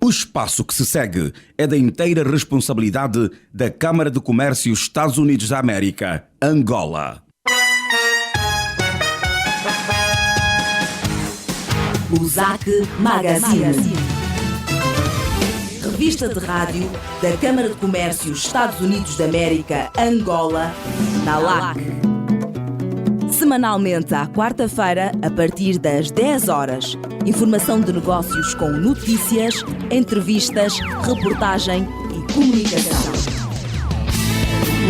O espaço que se segue é da inteira responsabilidade da Câmara de Comércio Estados Unidos da América, Angola. O ZAC Magazine. Revista de rádio da Câmara de Comércio Estados Unidos da América, Angola, na LAC. Semanalmente à quarta-feira, a partir das 10 horas. Informação de negócios com notícias, entrevistas, reportagem e comunicação.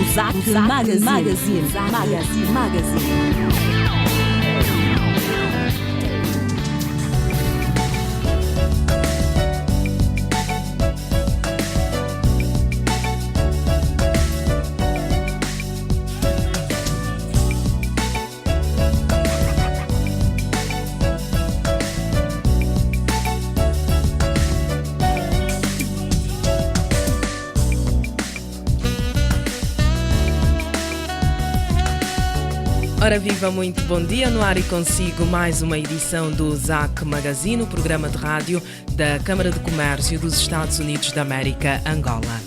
O ZAC Magazine. Ora viva, muito bom dia, no ar e consigo mais uma edição do ZAC Magazine, o programa de rádio da Câmara de Comércio dos Estados Unidos da América, Angola.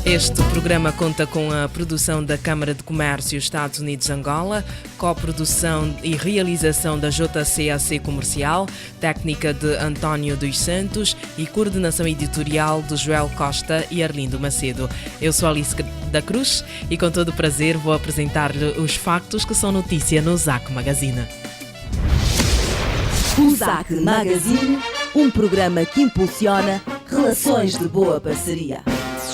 Este programa conta com a produção da Câmara de Comércio Estados Unidos-Angola, coprodução e realização da JCAC Comercial, técnica de António dos Santos e coordenação editorial de Joel Costa e Arlindo Macedo. Eu sou Alice da Cruz e com todo o prazer vou apresentar-lhe os factos que são notícia no ZAC Magazine. O ZAC Magazine, um programa que impulsiona relações de boa parceria.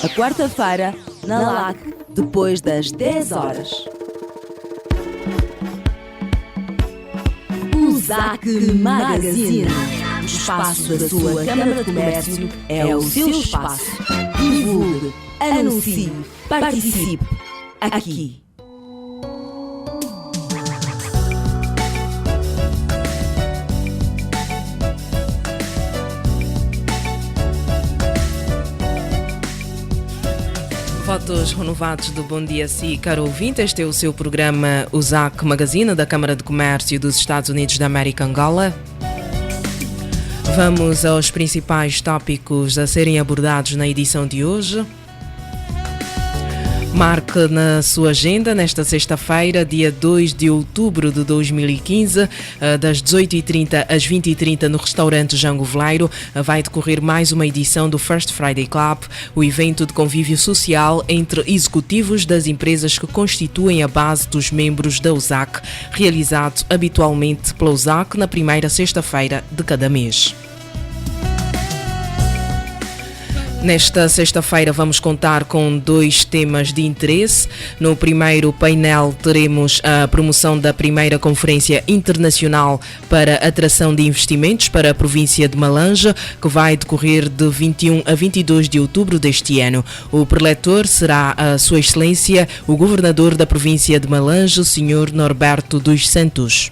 A quarta-feira, na LAC, depois das 10 horas. O ZAC Magazine. O espaço da sua Câmara de Comércio é o seu espaço. Divulgue, anuncie, participe. Aqui. Votos renovados do Bom Dia Si, caro ouvinte. Este é o seu programa, o ZAC Magazine, da Câmara de Comércio dos Estados Unidos da América, Angola. Vamos aos principais tópicos a serem abordados na edição de hoje. Marque na sua agenda, nesta sexta-feira, dia 2 de outubro de 2015, das 18h30 às 20h30, no restaurante Jango Veleiro, vai decorrer mais uma edição do First Friday Club, o evento de convívio social entre executivos das empresas que constituem a base dos membros da USAC, realizado habitualmente pela USAC na primeira sexta-feira de cada mês. Nesta sexta-feira vamos contar com dois temas de interesse. No primeiro painel teremos a promoção da primeira Conferência Internacional para Atração de Investimentos para a província de Malanje, que vai decorrer de 21 a 22 de outubro deste ano. O preletor será a Sua Excelência, o Governador da província de Malanje, o Sr. Norberto dos Santos.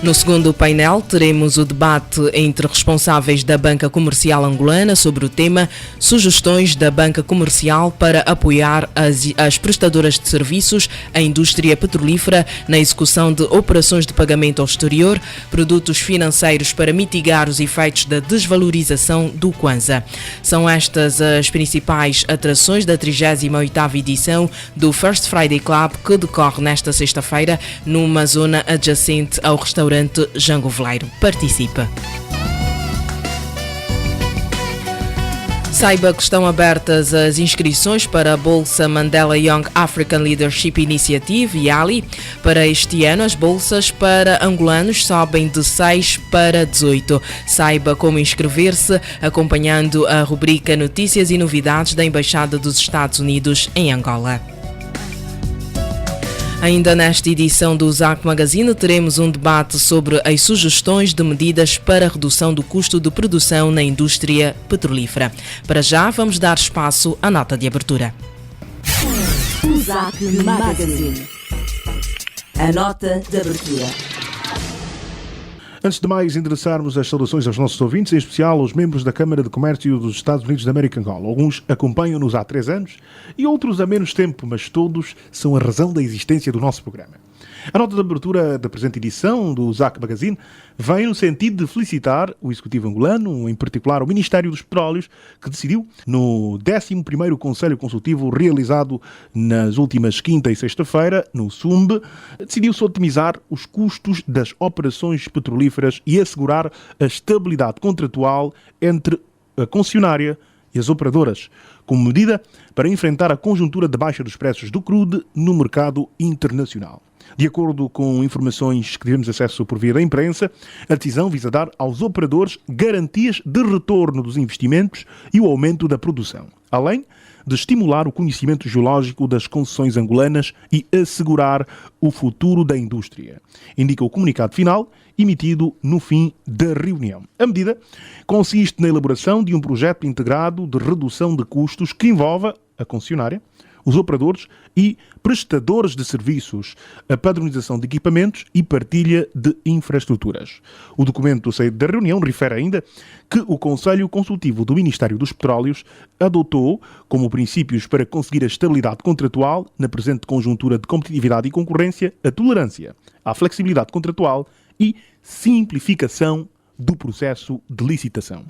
No segundo painel, teremos o debate entre responsáveis da Banca Comercial Angolana sobre o tema Sugestões da Banca Comercial para apoiar as prestadoras de serviços à indústria petrolífera na execução de operações de pagamento ao exterior, produtos financeiros para mitigar os efeitos da desvalorização do Kwanza. São estas as principais atrações da 38ª edição do First Friday Club, que decorre nesta sexta-feira numa zona adjacente ao restaurante Jango Veleiro. Participa! Saiba que estão abertas as inscrições para a Bolsa Mandela Young African Leadership Initiative, YALI. Para este ano, as bolsas para angolanos sobem de 6 para 18. Saiba como inscrever-se acompanhando a rubrica Notícias e Novidades da Embaixada dos Estados Unidos em Angola. Ainda nesta edição do ZAC Magazine teremos um debate sobre as sugestões de medidas para a redução do custo de produção na indústria petrolífera. Para já, vamos dar espaço à nota de abertura. O ZAC Magazine. A nota de abertura. Antes de mais, endereçarmos as saudações aos nossos ouvintes, em especial aos membros da Câmara de Comércio dos Estados Unidos da América, Angola. Alguns acompanham-nos há 3 anos e outros há menos tempo, mas todos são a razão da existência do nosso programa. A nota de abertura da presente edição do ZAC Magazine vem no sentido de felicitar o Executivo angolano, em particular o Ministério dos Petróleos, que decidiu, no 11º Conselho Consultivo realizado nas últimas quinta e sexta-feira, no SUMB, decidiu-se otimizar os custos das operações petrolíferas e assegurar a estabilidade contratual entre a concessionária e as operadoras, como medida para enfrentar a conjuntura de baixa dos preços do crude no mercado internacional. De acordo com informações que tivemos acesso por via da imprensa, a decisão visa dar aos operadores garantias de retorno dos investimentos e o aumento da produção, além de estimular o conhecimento geológico das concessões angolanas e assegurar o futuro da indústria, indica o comunicado final emitido no fim da reunião. A medida consiste na elaboração de um projeto integrado de redução de custos que envolva a concessionária, os operadores e prestadores de serviços, a padronização de equipamentos e partilha de infraestruturas. O documento do saído da reunião refere ainda que o Conselho Consultivo do Ministério dos Petróleos adotou como princípios para conseguir a estabilidade contratual na presente conjuntura de competitividade e concorrência a tolerância, a flexibilidade contratual e simplificação do processo de licitação.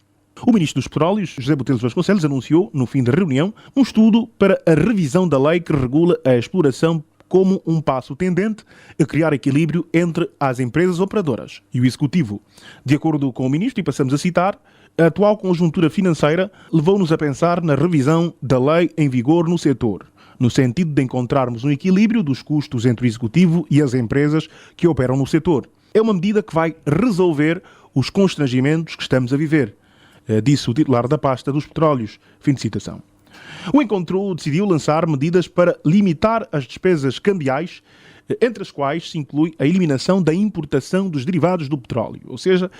O Ministro dos Petróleos, José Botelho Vasconcelos, anunciou, no fim da reunião, um estudo para a revisão da lei que regula a exploração como um passo tendente a criar equilíbrio entre as empresas operadoras e o Executivo. De acordo com o Ministro, e passamos a citar, a atual conjuntura financeira levou-nos a pensar na revisão da lei em vigor no setor, no sentido de encontrarmos um equilíbrio dos custos entre o Executivo e as empresas que operam no setor. É uma medida que vai resolver os constrangimentos que estamos a viver, disse o titular da pasta dos petróleos. Fim de citação. O encontro decidiu lançar medidas para limitar as despesas cambiais, entre as quais se inclui a eliminação da importação dos derivados do petróleo, ou seja,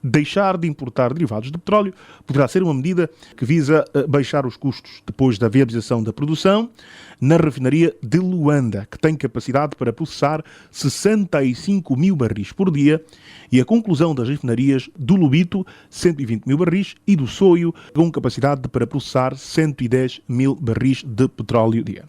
deixar de importar derivados de petróleo poderá ser uma medida que visa baixar os custos depois da viabilização da produção na refinaria de Luanda, que tem capacidade para processar 65 mil barris por dia, e a conclusão das refinarias do Lubito, 120 mil barris, e do Soio, com capacidade para processar 110 mil barris de petróleo dia.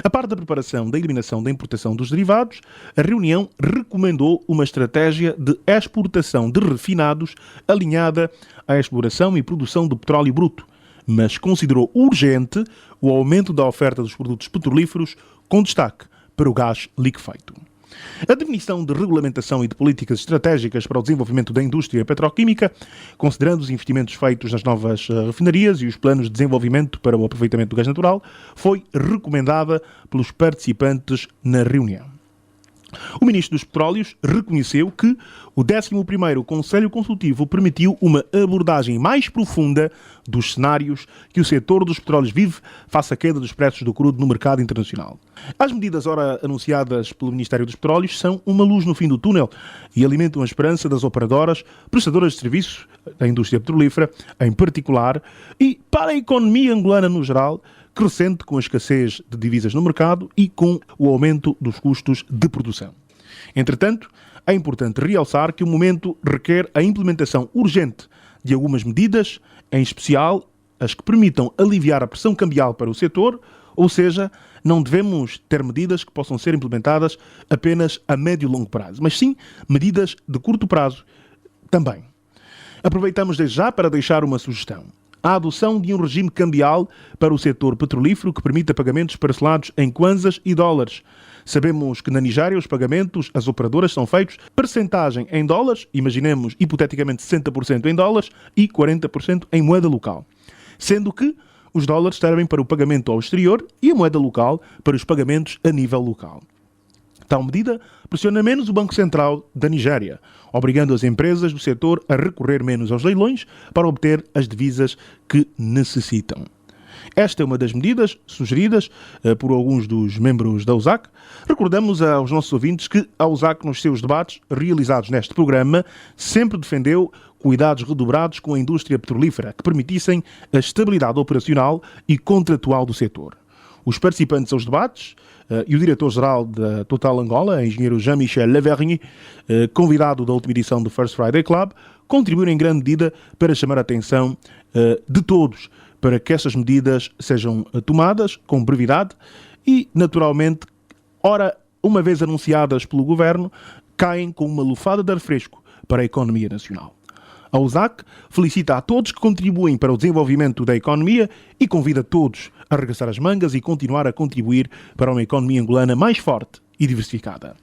A par da preparação da eliminação da importação dos derivados, a reunião recomendou uma estratégia de exportação de refinados alinhada à exploração e produção do petróleo bruto, mas considerou urgente o aumento da oferta dos produtos petrolíferos, com destaque para o gás liquefeito. A definição de regulamentação e de políticas estratégicas para o desenvolvimento da indústria petroquímica, considerando os investimentos feitos nas novas refinarias e os planos de desenvolvimento para o aproveitamento do gás natural, foi recomendada pelos participantes na reunião. O Ministro dos Petróleos reconheceu que o 11º Conselho Consultivo permitiu uma abordagem mais profunda dos cenários que o setor dos petróleos vive face à queda dos preços do crudo no mercado internacional. As medidas ora anunciadas pelo Ministério dos Petróleos são uma luz no fim do túnel e alimentam a esperança das operadoras, prestadoras de serviços da indústria petrolífera em particular e para a economia angolana no geral, crescente com a escassez de divisas no mercado e com o aumento dos custos de produção. Entretanto, é importante realçar que o momento requer a implementação urgente de algumas medidas, em especial as que permitam aliviar a pressão cambial para o setor, ou seja, não devemos ter medidas que possam ser implementadas apenas a médio e longo prazo, mas sim medidas de curto prazo também. Aproveitamos desde já para deixar uma sugestão. A adoção de um regime cambial para o setor petrolífero que permita pagamentos parcelados em kwanzas e dólares. Sabemos que na Nigéria os pagamentos às operadoras são feitos percentagem em dólares, imaginemos hipoteticamente 60% em dólares e 40% em moeda local. Sendo que os dólares servem para o pagamento ao exterior e a moeda local para os pagamentos a nível local. Tal medida pressiona menos o Banco Central da Nigéria, obrigando as empresas do setor a recorrer menos aos leilões para obter as divisas que necessitam. Esta é uma das medidas sugeridas por alguns dos membros da USAC. Recordamos aos nossos ouvintes que a USAC, nos seus debates realizados neste programa, sempre defendeu cuidados redobrados com a indústria petrolífera que permitissem a estabilidade operacional e contratual do setor. Os participantes aos debates e o diretor-geral da Total Angola, engenheiro Jean-Michel Levergne, convidado da última edição do First Friday Club, contribuíram em grande medida para chamar a atenção de todos para que estas medidas sejam tomadas com brevidade e, naturalmente, ora uma vez anunciadas pelo Governo, caem com uma lufada de ar fresco para a economia nacional. A USAC felicita a todos que contribuem para o desenvolvimento da economia e convida todos a arregaçar as mangas e continuar a contribuir para uma economia angolana mais forte e diversificada.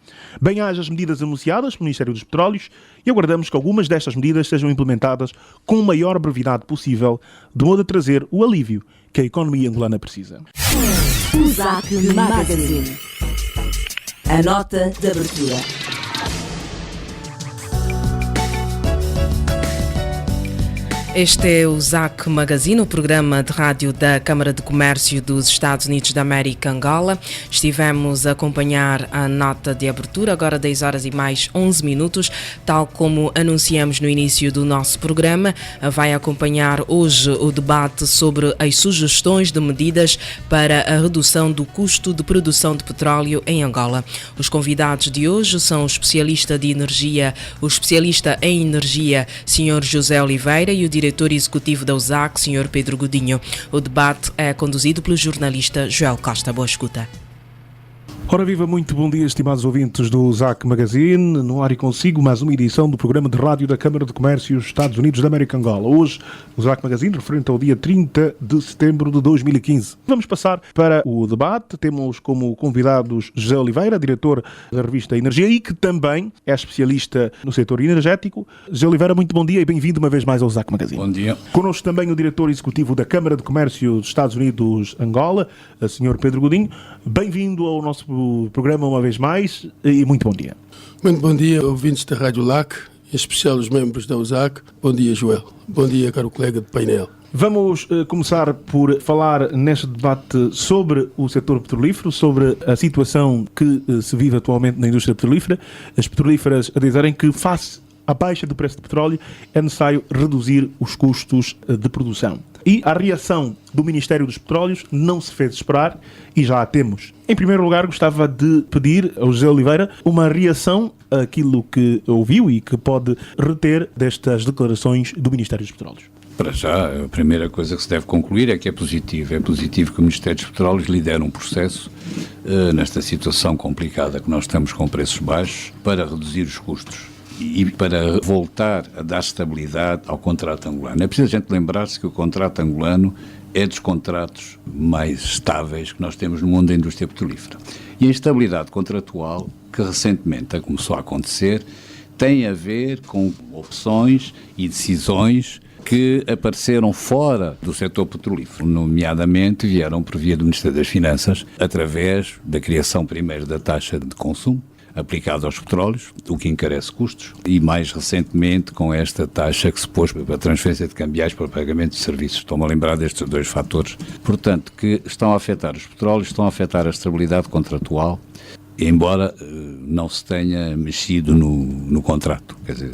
Bem-aja as medidas anunciadas pelo Ministério dos Petróleos e aguardamos que algumas destas medidas sejam implementadas com a maior brevidade possível, de modo a trazer o alívio que a economia angolana precisa. USAC Magazine. A nota de abertura. Este é o USAC Magazine, o programa de rádio da Câmara de Comércio dos Estados Unidos da América, Angola. Estivemos a acompanhar a nota de abertura, agora 10 horas e mais 11 minutos. Tal como anunciamos no início do nosso programa, vai acompanhar hoje o debate sobre as sugestões de medidas para a redução do custo de produção de petróleo em Angola. Os convidados de hoje são o especialista em energia, Sr. José Oliveira, e o diretor executivo da USAC, Sr. Pedro Godinho. O debate é conduzido pelo jornalista Joel Costa. Boa escuta. Ora viva, muito bom dia, estimados ouvintes do USAC Magazine. No ar e consigo mais uma edição do programa de rádio da Câmara de Comércio Estados Unidos da América, Angola. Hoje, o USAC Magazine referente ao dia 30 de setembro de 2015. Vamos passar para o debate. Temos como convidados José Oliveira, diretor da revista Energia e que também é especialista no setor energético. José Oliveira, muito bom dia e bem-vindo uma vez mais ao USAC Magazine. Bom dia. Connosco também o diretor executivo da Câmara de Comércio dos Estados Unidos, Angola, o Sr. Pedro Godinho. Bem-vindo ao nosso programa uma vez mais e muito bom dia. Muito bom dia, ouvintes da Rádio LAC, em especial os membros da USAC. Bom dia, Joel. Bom dia, caro colega de painel. Vamos começar por falar neste debate sobre o setor petrolífero, sobre a situação que se vive atualmente na indústria petrolífera. As petrolíferas a dizerem que, face à baixa do preço do petróleo, é necessário reduzir os custos de produção. E a reação do Ministério dos Petróleos não se fez esperar e já a temos. Em primeiro lugar, gostava de pedir ao José Oliveira uma reação àquilo que ouviu e que pode reter destas declarações do Ministério dos Petróleos. Para já, a primeira coisa que se deve concluir é que é positivo. É positivo que o Ministério dos Petróleos lidere um processo nesta situação complicada que nós estamos com preços baixos para reduzir os custos e para voltar a dar estabilidade ao contrato angolano. É preciso a gente lembrar-se que o contrato angolano é dos contratos mais estáveis que nós temos no mundo da indústria petrolífera. E a instabilidade contratual, que recentemente começou a acontecer, tem a ver com opções e decisões que apareceram fora do setor petrolífero, nomeadamente vieram por via do Ministério das Finanças, através da criação primeiro da taxa de consumo, aplicado aos petróleos, o que encarece custos, e mais recentemente com esta taxa que se pôs para a transferência de cambiais para o pagamento de serviços. Estou-me a lembrar destes dois fatores, portanto, que estão a afetar os petróleos, estão a afetar a estabilidade contratual, embora não se tenha mexido no contrato. Quer dizer,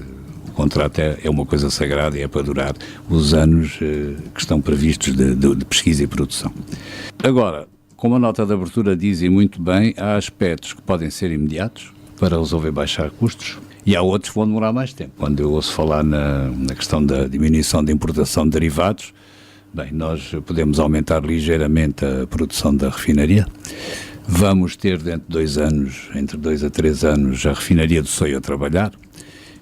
o contrato é uma coisa sagrada e é para durar os anos que estão previstos de pesquisa e produção. Agora, como a nota de abertura diz e muito bem, há aspectos que podem ser imediatos para resolver baixar custos e há outros que vão demorar mais tempo. Quando eu ouço falar na questão da diminuição da importação de derivados, bem, nós podemos aumentar ligeiramente a produção da refinaria. Vamos ter dentro de 2 anos, entre 2 a 3 anos, a refinaria do Soio a trabalhar.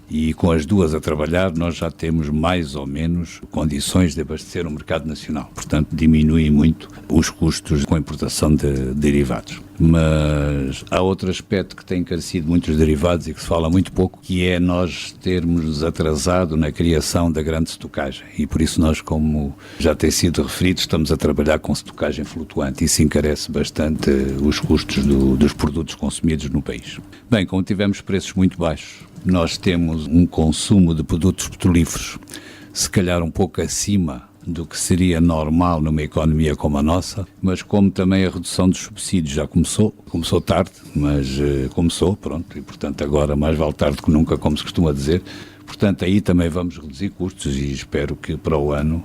E com as duas a trabalhar, nós já temos mais ou menos condições de abastecer o mercado nacional. Portanto, diminui muito os custos com a importação de derivados. Mas há outro aspecto que tem encarecido muitos derivados e que se fala muito pouco, que é nós termos atrasado na criação da grande estocagem. E por isso nós, como já tem sido referido, estamos a trabalhar com estocagem flutuante. Isso encarece bastante os custos dos produtos consumidos no país. Bem, como tivemos preços muito baixos, nós temos um consumo de produtos petrolíferos, se calhar um pouco acima do que seria normal numa economia como a nossa, mas como também a redução dos subsídios já começou tarde, mas começou, pronto, e portanto agora mais vale tarde que nunca, como se costuma dizer, portanto aí também vamos reduzir custos e espero que para o ano,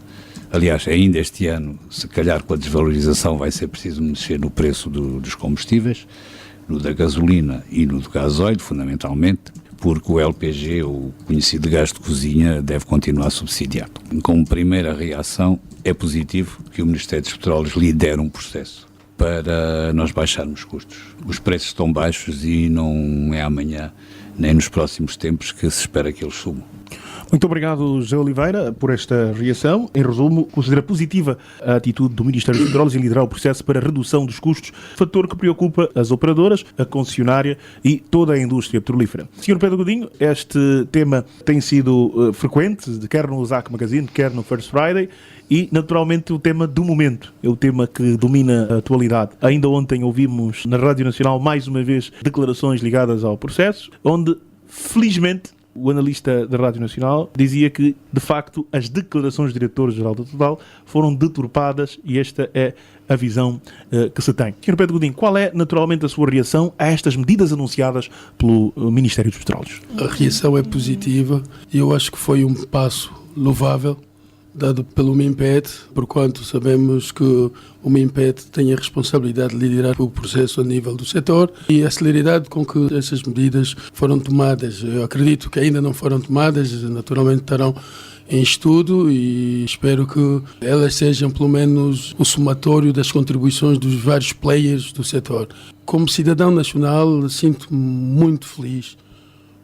aliás, ainda este ano, se calhar com a desvalorização vai ser preciso mexer no preço dos combustíveis, no da gasolina e no do gasóleo, fundamentalmente, porque o LPG, o conhecido gás de cozinha, deve continuar subsidiado. Como primeira reação, é positivo que o Ministério dos Petróleos lidere um processo para nós baixarmos custos. Os preços estão baixos e não é amanhã, nem nos próximos tempos, que se espera que eles subam. Muito obrigado, José Oliveira, por esta reação. Em resumo, considera positiva a atitude do Ministério dos Petróleos em liderar o processo para a redução dos custos, fator que preocupa as operadoras, a concessionária e toda a indústria petrolífera. Sr. Pedro Godinho, este tema tem sido frequente, quer no ZAC Magazine, quer no First Friday, e, naturalmente, o tema do momento é o tema que domina a atualidade. Ainda ontem ouvimos na Rádio Nacional, mais uma vez, declarações ligadas ao processo, onde, felizmente, o analista da Rádio Nacional dizia que, de facto, as declarações do diretor-geral da Total foram deturpadas e esta é a visão que se tem. Sr. Pedro Godinho, qual é, naturalmente, a sua reação a estas medidas anunciadas pelo Ministério dos Petróleos? A reação é positiva e eu acho que foi um passo louvável dado pelo MINPET, porquanto sabemos que o MINPET tem a responsabilidade de liderar o processo a nível do setor e a celeridade com que essas medidas foram tomadas. Eu acredito que ainda não foram tomadas, naturalmente estarão em estudo e espero que elas sejam pelo menos o somatório das contribuições dos vários players do setor. Como cidadão nacional, sinto-me muito feliz,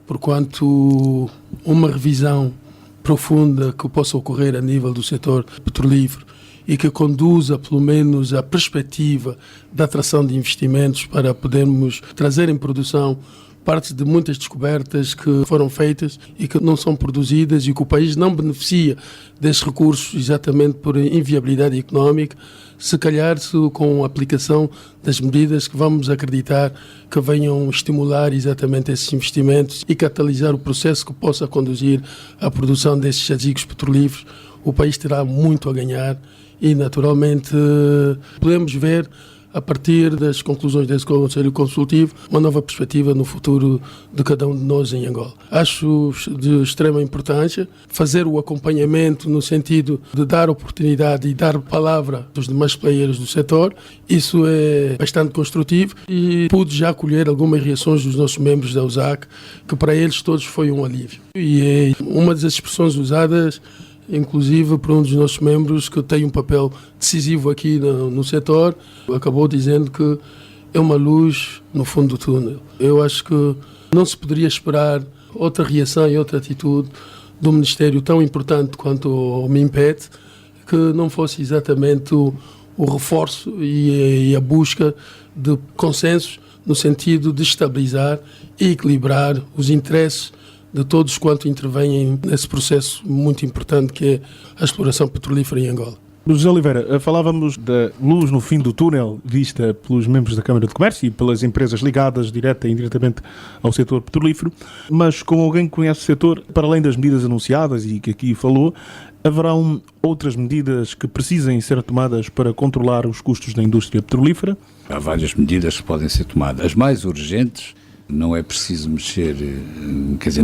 porquanto uma revisão profunda que possa ocorrer a nível do setor petrolífero e que conduza pelo menos à perspectiva da atração de investimentos para podermos trazer em produção parte de muitas descobertas que foram feitas e que não são produzidas e que o país não beneficia desses recursos exatamente por inviabilidade económica, se calhar com a aplicação das medidas que vamos acreditar que venham estimular exatamente esses investimentos e catalisar o processo que possa conduzir à produção desses jazigos petrolíferos, o país terá muito a ganhar e naturalmente podemos ver a partir das conclusões desse Conselho Consultivo, uma nova perspectiva no futuro de cada um de nós em Angola. Acho de extrema importância fazer o acompanhamento no sentido de dar oportunidade e dar palavra aos demais players do setor. Isso é bastante construtivo e pude já colher algumas reações dos nossos membros da USAC, que para eles todos foi um alívio. E é uma das expressões usadas inclusive por um dos nossos membros que tem um papel decisivo aqui no setor, acabou dizendo que é uma luz no fundo do túnel. Eu acho que não se poderia esperar outra reação e outra atitude do Ministério tão importante quanto o MINPET, que não fosse exatamente o reforço e a busca de consensos no sentido de estabilizar e equilibrar os interesses de todos quanto intervêm nesse processo muito importante que é a exploração petrolífera em Angola. José Oliveira, falávamos da luz no fim do túnel vista pelos membros da Câmara de Comércio e pelas empresas ligadas direta e indiretamente ao setor petrolífero, mas como alguém que conhece o setor, para além das medidas anunciadas e que aqui falou, haverão outras medidas que precisem ser tomadas para controlar os custos da indústria petrolífera? Há várias medidas que podem ser tomadas. As mais urgentes, não é preciso mexer,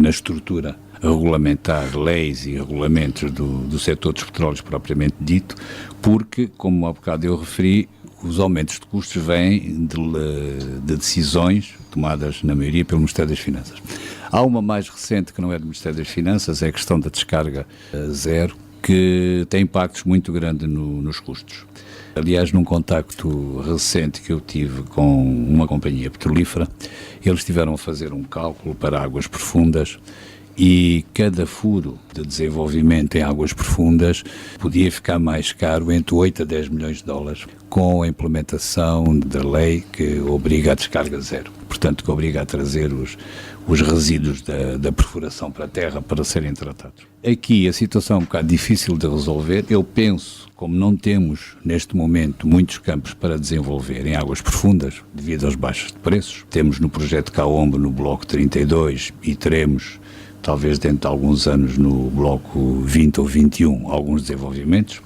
na estrutura regulamentar, leis e regulamentos do setor dos petróleos propriamente dito, porque, como há bocado eu referi, os aumentos de custos vêm de decisões tomadas, na maioria, pelo Ministério das Finanças. Há uma mais recente que não é do Ministério das Finanças, é a questão da descarga zero, que tem impactos muito grandes nos custos. Aliás, num contacto recente que eu tive com uma companhia petrolífera, eles tiveram a fazer um cálculo para águas profundas e cada furo de desenvolvimento em águas profundas podia ficar mais caro entre 8 a 10 milhões de dólares com a implementação da lei que obriga a descarga zero. Portanto, que obriga a trazer os resíduos da perfuração para a terra para serem tratados. Aqui a situação é um bocado difícil de resolver. Eu penso, como não temos neste momento muitos campos para desenvolver em águas profundas, devido aos baixos de preços, temos no projeto Caombo no bloco 32 e teremos talvez dentro de alguns anos no bloco 20 ou 21 alguns desenvolvimentos.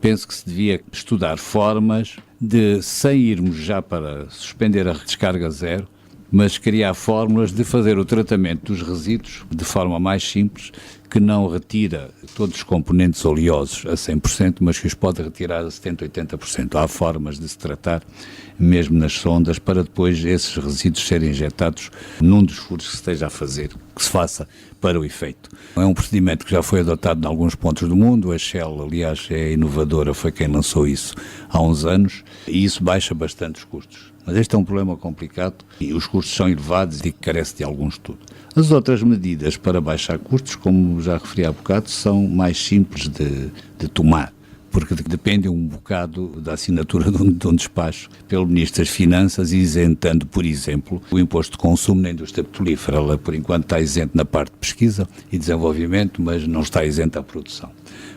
Penso que se devia estudar formas de, sem irmos já para suspender a descarga zero, mas criar fórmulas de fazer o tratamento dos resíduos de forma mais simples, que não retira todos os componentes oleosos a 100%, mas que os pode retirar a 70%, 80%. Há formas de se tratar, mesmo nas sondas, para depois esses resíduos serem injetados num dos furos que se esteja a fazer, que se faça para o efeito. É um procedimento que já foi adotado em alguns pontos do mundo. A Shell, aliás, é inovadora, foi quem lançou isso há uns anos, e isso baixa bastante os custos. Mas este é um problema complicado e os custos são elevados e carece de algum estudo. As outras medidas para baixar custos, como já referi há bocado, são mais simples de tomar, porque dependem um bocado da assinatura de um despacho pelo Ministro das Finanças, isentando, por exemplo, o imposto de consumo na indústria petrolífera. Ela, por enquanto, está isento na parte de pesquisa e desenvolvimento, mas não está isenta a produção.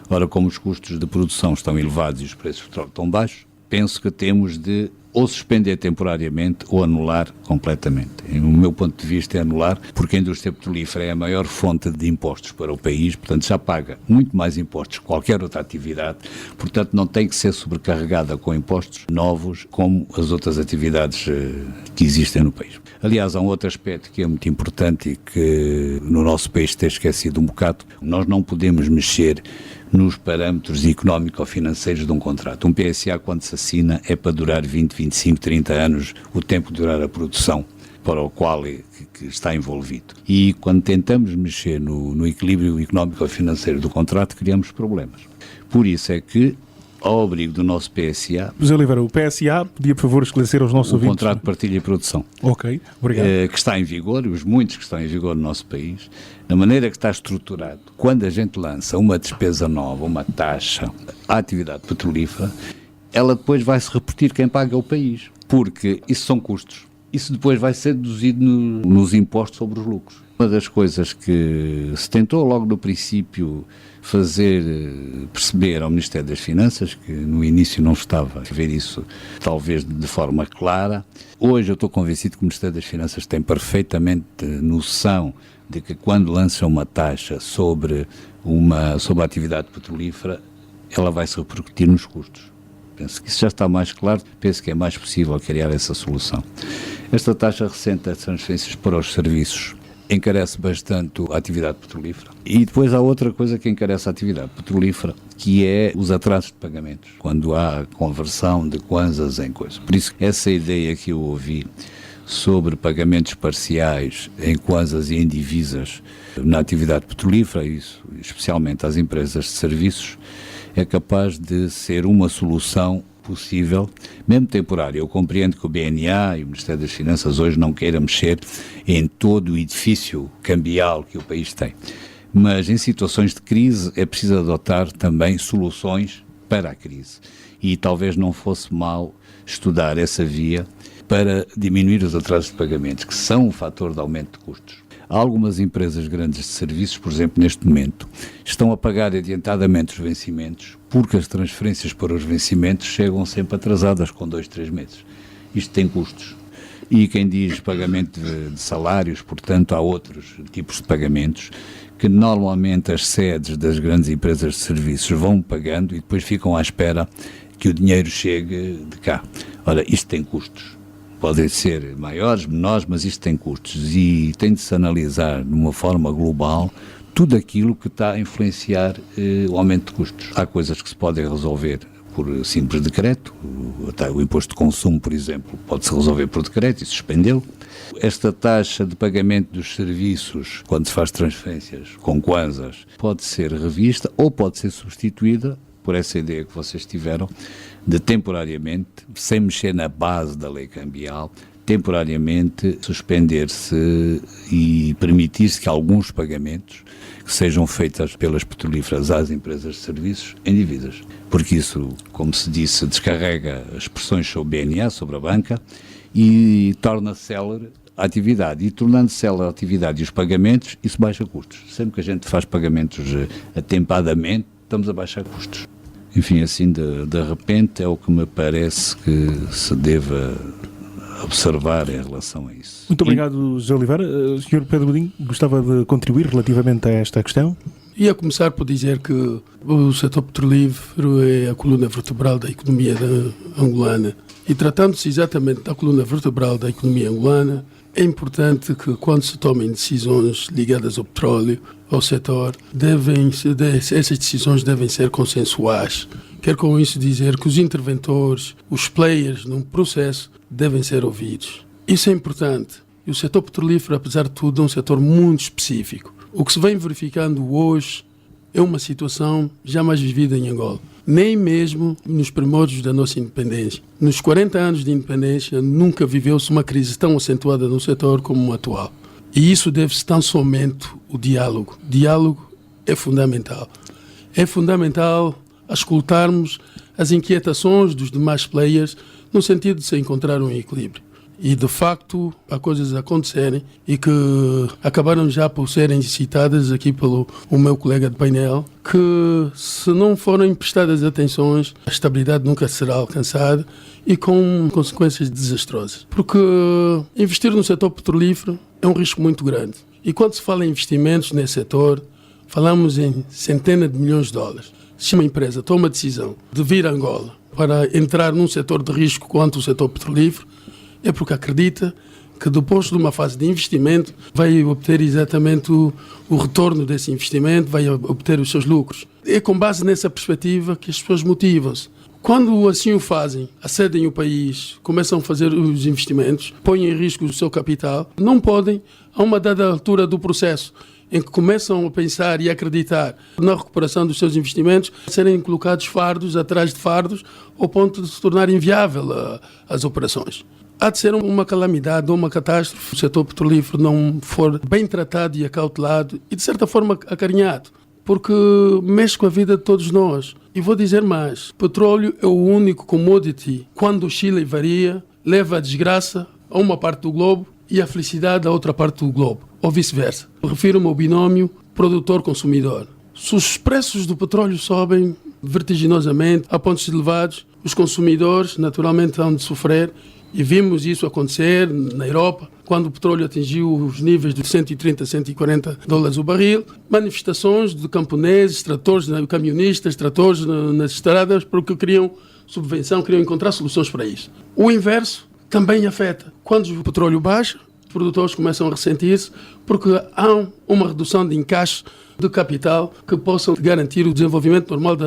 Ora, como os custos de produção estão elevados e os preços do petróleo estão baixos, penso que temos de ou suspender temporariamente ou anular completamente. No meu ponto de vista é anular, porque a indústria petrolífera é a maior fonte de impostos para o país, portanto já paga muito mais impostos que qualquer outra atividade, portanto não tem que ser sobrecarregada com impostos novos como as outras atividades que existem no país. Aliás, há um outro aspecto que é muito importante e que no nosso país tem esquecido um bocado. Nós não podemos mexer nos parâmetros económico-financeiros de um contrato. Um PSA, quando se assina, é para durar 20, 25, 30 anos, o tempo de durar a produção para o qual que está envolvido. E quando tentamos mexer no equilíbrio económico-financeiro do contrato, criamos problemas. Por isso é que, ao abrigo do nosso PSA... José Oliveira, o PSA, podia por favor esclarecer aos nossos ouvintes? O Contrato de Partilha e Produção. Ok, obrigado. Que está em vigor, os muitos que estão em vigor no nosso país, na maneira que está estruturado, quando a gente lança uma despesa nova, uma taxa à atividade petrolífera, ela depois vai se repetir, quem paga é o país, porque isso são custos. Isso depois vai ser deduzido nos impostos sobre os lucros. Uma das coisas que se tentou logo no princípio fazer perceber ao Ministério das Finanças, que no início não estava a ver isso talvez de forma clara, hoje eu estou convencido que o Ministério das Finanças tem perfeitamente noção de que quando lança uma taxa sobre a atividade petrolífera, ela vai se repercutir nos custos. Penso que isso já está mais claro, penso que é mais possível criar essa solução. Esta taxa recente das transferências para os serviços encarece bastante a atividade petrolífera. E depois há outra coisa que encarece a atividade petrolífera, que é os atrasos de pagamentos, quando há conversão de kwanzas em coisas. Por isso, essa ideia que eu ouvi sobre pagamentos parciais em kwanzas e em divisas na atividade petrolífera, isso, especialmente às empresas de serviços, é capaz de ser uma solução possível, mesmo temporária. Eu compreendo que o BNA e o Ministério das Finanças hoje não queiram mexer em todo o edifício cambial que o país tem, mas em situações de crise é preciso adotar também soluções para a crise e talvez não fosse mal estudar essa via para diminuir os atrasos de pagamentos, que são um fator de aumento de custos. Há algumas empresas grandes de serviços, por exemplo, neste momento, estão a pagar adiantadamente os vencimentos, porque as transferências para os vencimentos chegam sempre atrasadas, com 2, 3 meses. Isto tem custos. E quem diz pagamento de salários, portanto, há outros tipos de pagamentos que normalmente as sedes das grandes empresas de serviços vão pagando e depois ficam à espera que o dinheiro chegue de cá. Ora, isto tem custos. Podem ser maiores, menores, mas isto tem custos e tem de se analisar de uma forma global tudo aquilo que está a influenciar o aumento de custos. Há coisas que se podem resolver por simples decreto, o imposto de consumo, por exemplo, pode-se resolver por decreto e suspendê-lo. Esta taxa de pagamento dos serviços, quando se faz transferências com kwanzas, pode ser revista ou pode ser substituída por essa ideia que vocês tiveram, de temporariamente, sem mexer na base da lei cambial, temporariamente suspender-se e permitir-se que alguns pagamentos que sejam feitos pelas petrolíferas às empresas de serviços em divisas. Porque isso, como se disse, descarrega as pressões sobre o BNA, sobre a banca, e torna célere a atividade. E tornando célere a atividade e os pagamentos, isso baixa custos. Sempre que a gente faz pagamentos atempadamente, estamos a baixar custos. Enfim, assim, de repente, é o que me parece que se deva observar em relação a isso. Muito obrigado, José Oliveira. Sr. Pedro Godinho, gostava de contribuir relativamente a esta questão? Ia começar por dizer que o setor petrolífero é a coluna vertebral da economia angolana. E tratando-se exatamente da coluna vertebral da economia angolana, É importante que quando se tomem decisões ligadas ao petróleo, ao setor, essas decisões devem ser consensuais. Quero com isso dizer que os interventores, os players num processo, devem ser ouvidos. Isso é importante. E o setor petrolífero, apesar de tudo, é um setor muito específico. O que se vem verificando hoje é uma situação jamais vivida em Angola. Nem mesmo nos primórdios da nossa independência. Nos 40 anos de independência, nunca viveu-se uma crise tão acentuada no setor como a atual. E isso deve-se tão somente ao diálogo. O diálogo é fundamental. É fundamental escutarmos as inquietações dos demais players no sentido de se encontrar um equilíbrio. E, de facto, há coisas a acontecerem e que acabaram já por serem citadas aqui pelo meu colega de painel, que se não forem prestadas atenções, a estabilidade nunca será alcançada e com consequências desastrosas. Porque investir no setor petrolífero é um risco muito grande. E quando se fala em investimentos nesse setor, falamos em centenas de milhões de dólares. Se uma empresa toma a decisão de vir a Angola para entrar num setor de risco quanto o setor petrolífero, é porque acredita que depois de uma fase de investimento vai obter exatamente o retorno desse investimento, vai obter os seus lucros. É com base nessa perspectiva que as pessoas motivam-se. Quando assim o fazem, acedem o país, começam a fazer os investimentos, põem em risco o seu capital, não podem, a uma dada altura do processo, em que começam a pensar e acreditar na recuperação dos seus investimentos, serem colocados fardos atrás de fardos, ao ponto de se tornar inviável as operações. Há de ser uma calamidade ou uma catástrofe se o setor petrolífero não for bem tratado e acautelado e, de certa forma, acarinhado, porque mexe com a vida de todos nós. E vou dizer mais, petróleo é o único commodity, quando oscila e varia, leva a desgraça a uma parte do globo e a felicidade a outra parte do globo, ou vice-versa. Refiro-me ao binómio produtor-consumidor. Se os preços do petróleo sobem vertiginosamente a pontos elevados, os consumidores naturalmente vão de sofrer. E vimos isso acontecer na Europa, quando o petróleo atingiu os níveis de 130, 140 dólares o barril. Manifestações de camponeses, tratores, camionistas, tratores nas estradas, porque queriam subvenção, queriam encontrar soluções para isso. O inverso também afeta. Quando o petróleo baixa, os produtores começam a ressentir-se, porque há uma redução de encaixe de capital que possam garantir o desenvolvimento normal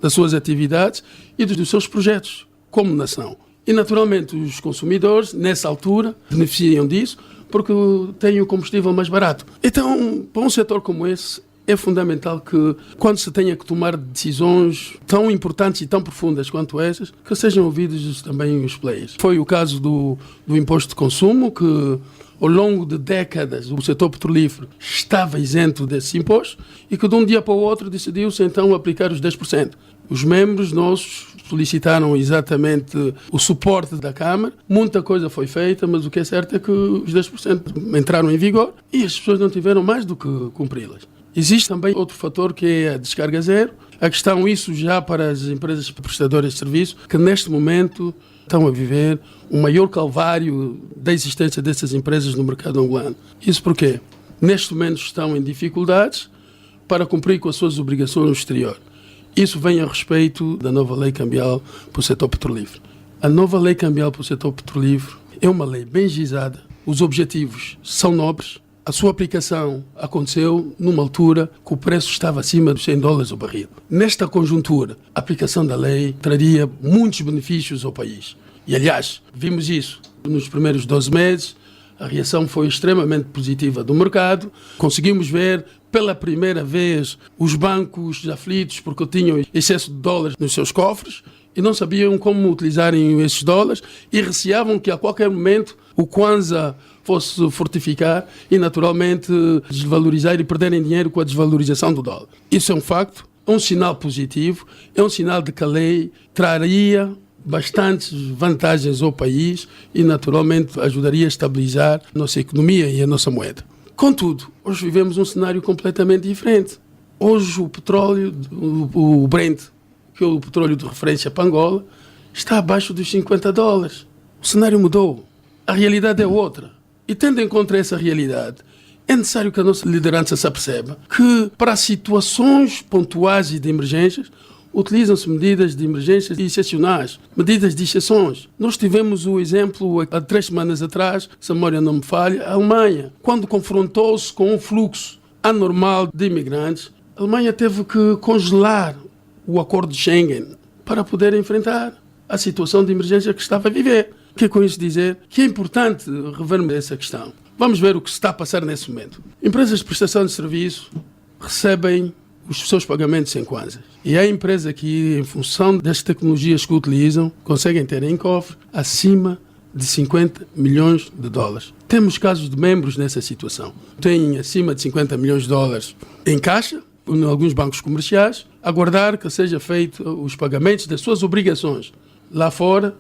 das suas atividades e dos seus projetos como nação. E, naturalmente, os consumidores, nessa altura, beneficiam disso porque têm o combustível mais barato. Então, para um setor como esse, é fundamental que, quando se tenha que tomar decisões tão importantes e tão profundas quanto essas, que sejam ouvidos também os players. Foi o caso do imposto de consumo, que ao longo de décadas o setor petrolífero estava isento desse imposto e que de um dia para o outro decidiu-se então aplicar os 10%. Os membros nossos solicitaram exatamente o suporte da Câmara, muita coisa foi feita, mas o que é certo é que os 10% entraram em vigor e as pessoas não tiveram mais do que cumpri-las. Existe também outro fator que é a descarga zero. A questão, isso já para as empresas prestadoras de serviço, que neste momento estão a viver o maior calvário da existência dessas empresas no mercado angolano. Isso porquê? Neste momento estão em dificuldades para cumprir com as suas obrigações no exterior. Isso vem a respeito da nova lei cambial para o setor petrolífero. A nova lei cambial para o setor petrolífero é uma lei bem gizada. Os objetivos são nobres. A sua aplicação aconteceu numa altura que o preço estava acima dos 100 dólares o barril. Nesta conjuntura, a aplicação da lei traria muitos benefícios ao país. E, aliás, vimos isso nos primeiros 12 meses. A reação foi extremamente positiva do mercado. Conseguimos ver pela primeira vez os bancos aflitos porque tinham excesso de dólares nos seus cofres e não sabiam como utilizarem esses dólares e receavam que a qualquer momento o Kwanza fosse fortificar e naturalmente desvalorizar e perderem dinheiro com a desvalorização do dólar. Isso é um facto, é um sinal positivo, é um sinal de que a lei traria bastantes vantagens ao país e naturalmente ajudaria a estabilizar a nossa economia e a nossa moeda. Contudo, hoje vivemos um cenário completamente diferente. Hoje o petróleo, o Brent, que é o petróleo de referência para Angola, está abaixo dos 50 dólares. O cenário mudou. A realidade é outra. E tendo em conta essa realidade, é necessário que a nossa liderança se aperceba que para situações pontuais e de emergências, utilizam-se medidas de emergência excepcionais, medidas de exceções. Nós tivemos o exemplo há 3 semanas atrás, se a memória não me falha, a Alemanha, quando confrontou-se com um fluxo anormal de imigrantes, a Alemanha teve que congelar o acordo de Schengen para poder enfrentar a situação de emergência que estava a viver. O que é com isso dizer? Que é importante revermos essa questão. Vamos ver o que se está a passar nesse momento. Empresas de prestação de serviço recebem os seus pagamentos em kwanzas. E há empresas que, em função das tecnologias que utilizam, conseguem ter em cofre acima de 50 milhões de dólares. Temos casos de membros nessa situação. Têm acima de 50 milhões de dólares em caixa, em alguns bancos comerciais, aguardar que seja feito os pagamentos das suas obrigações lá fora,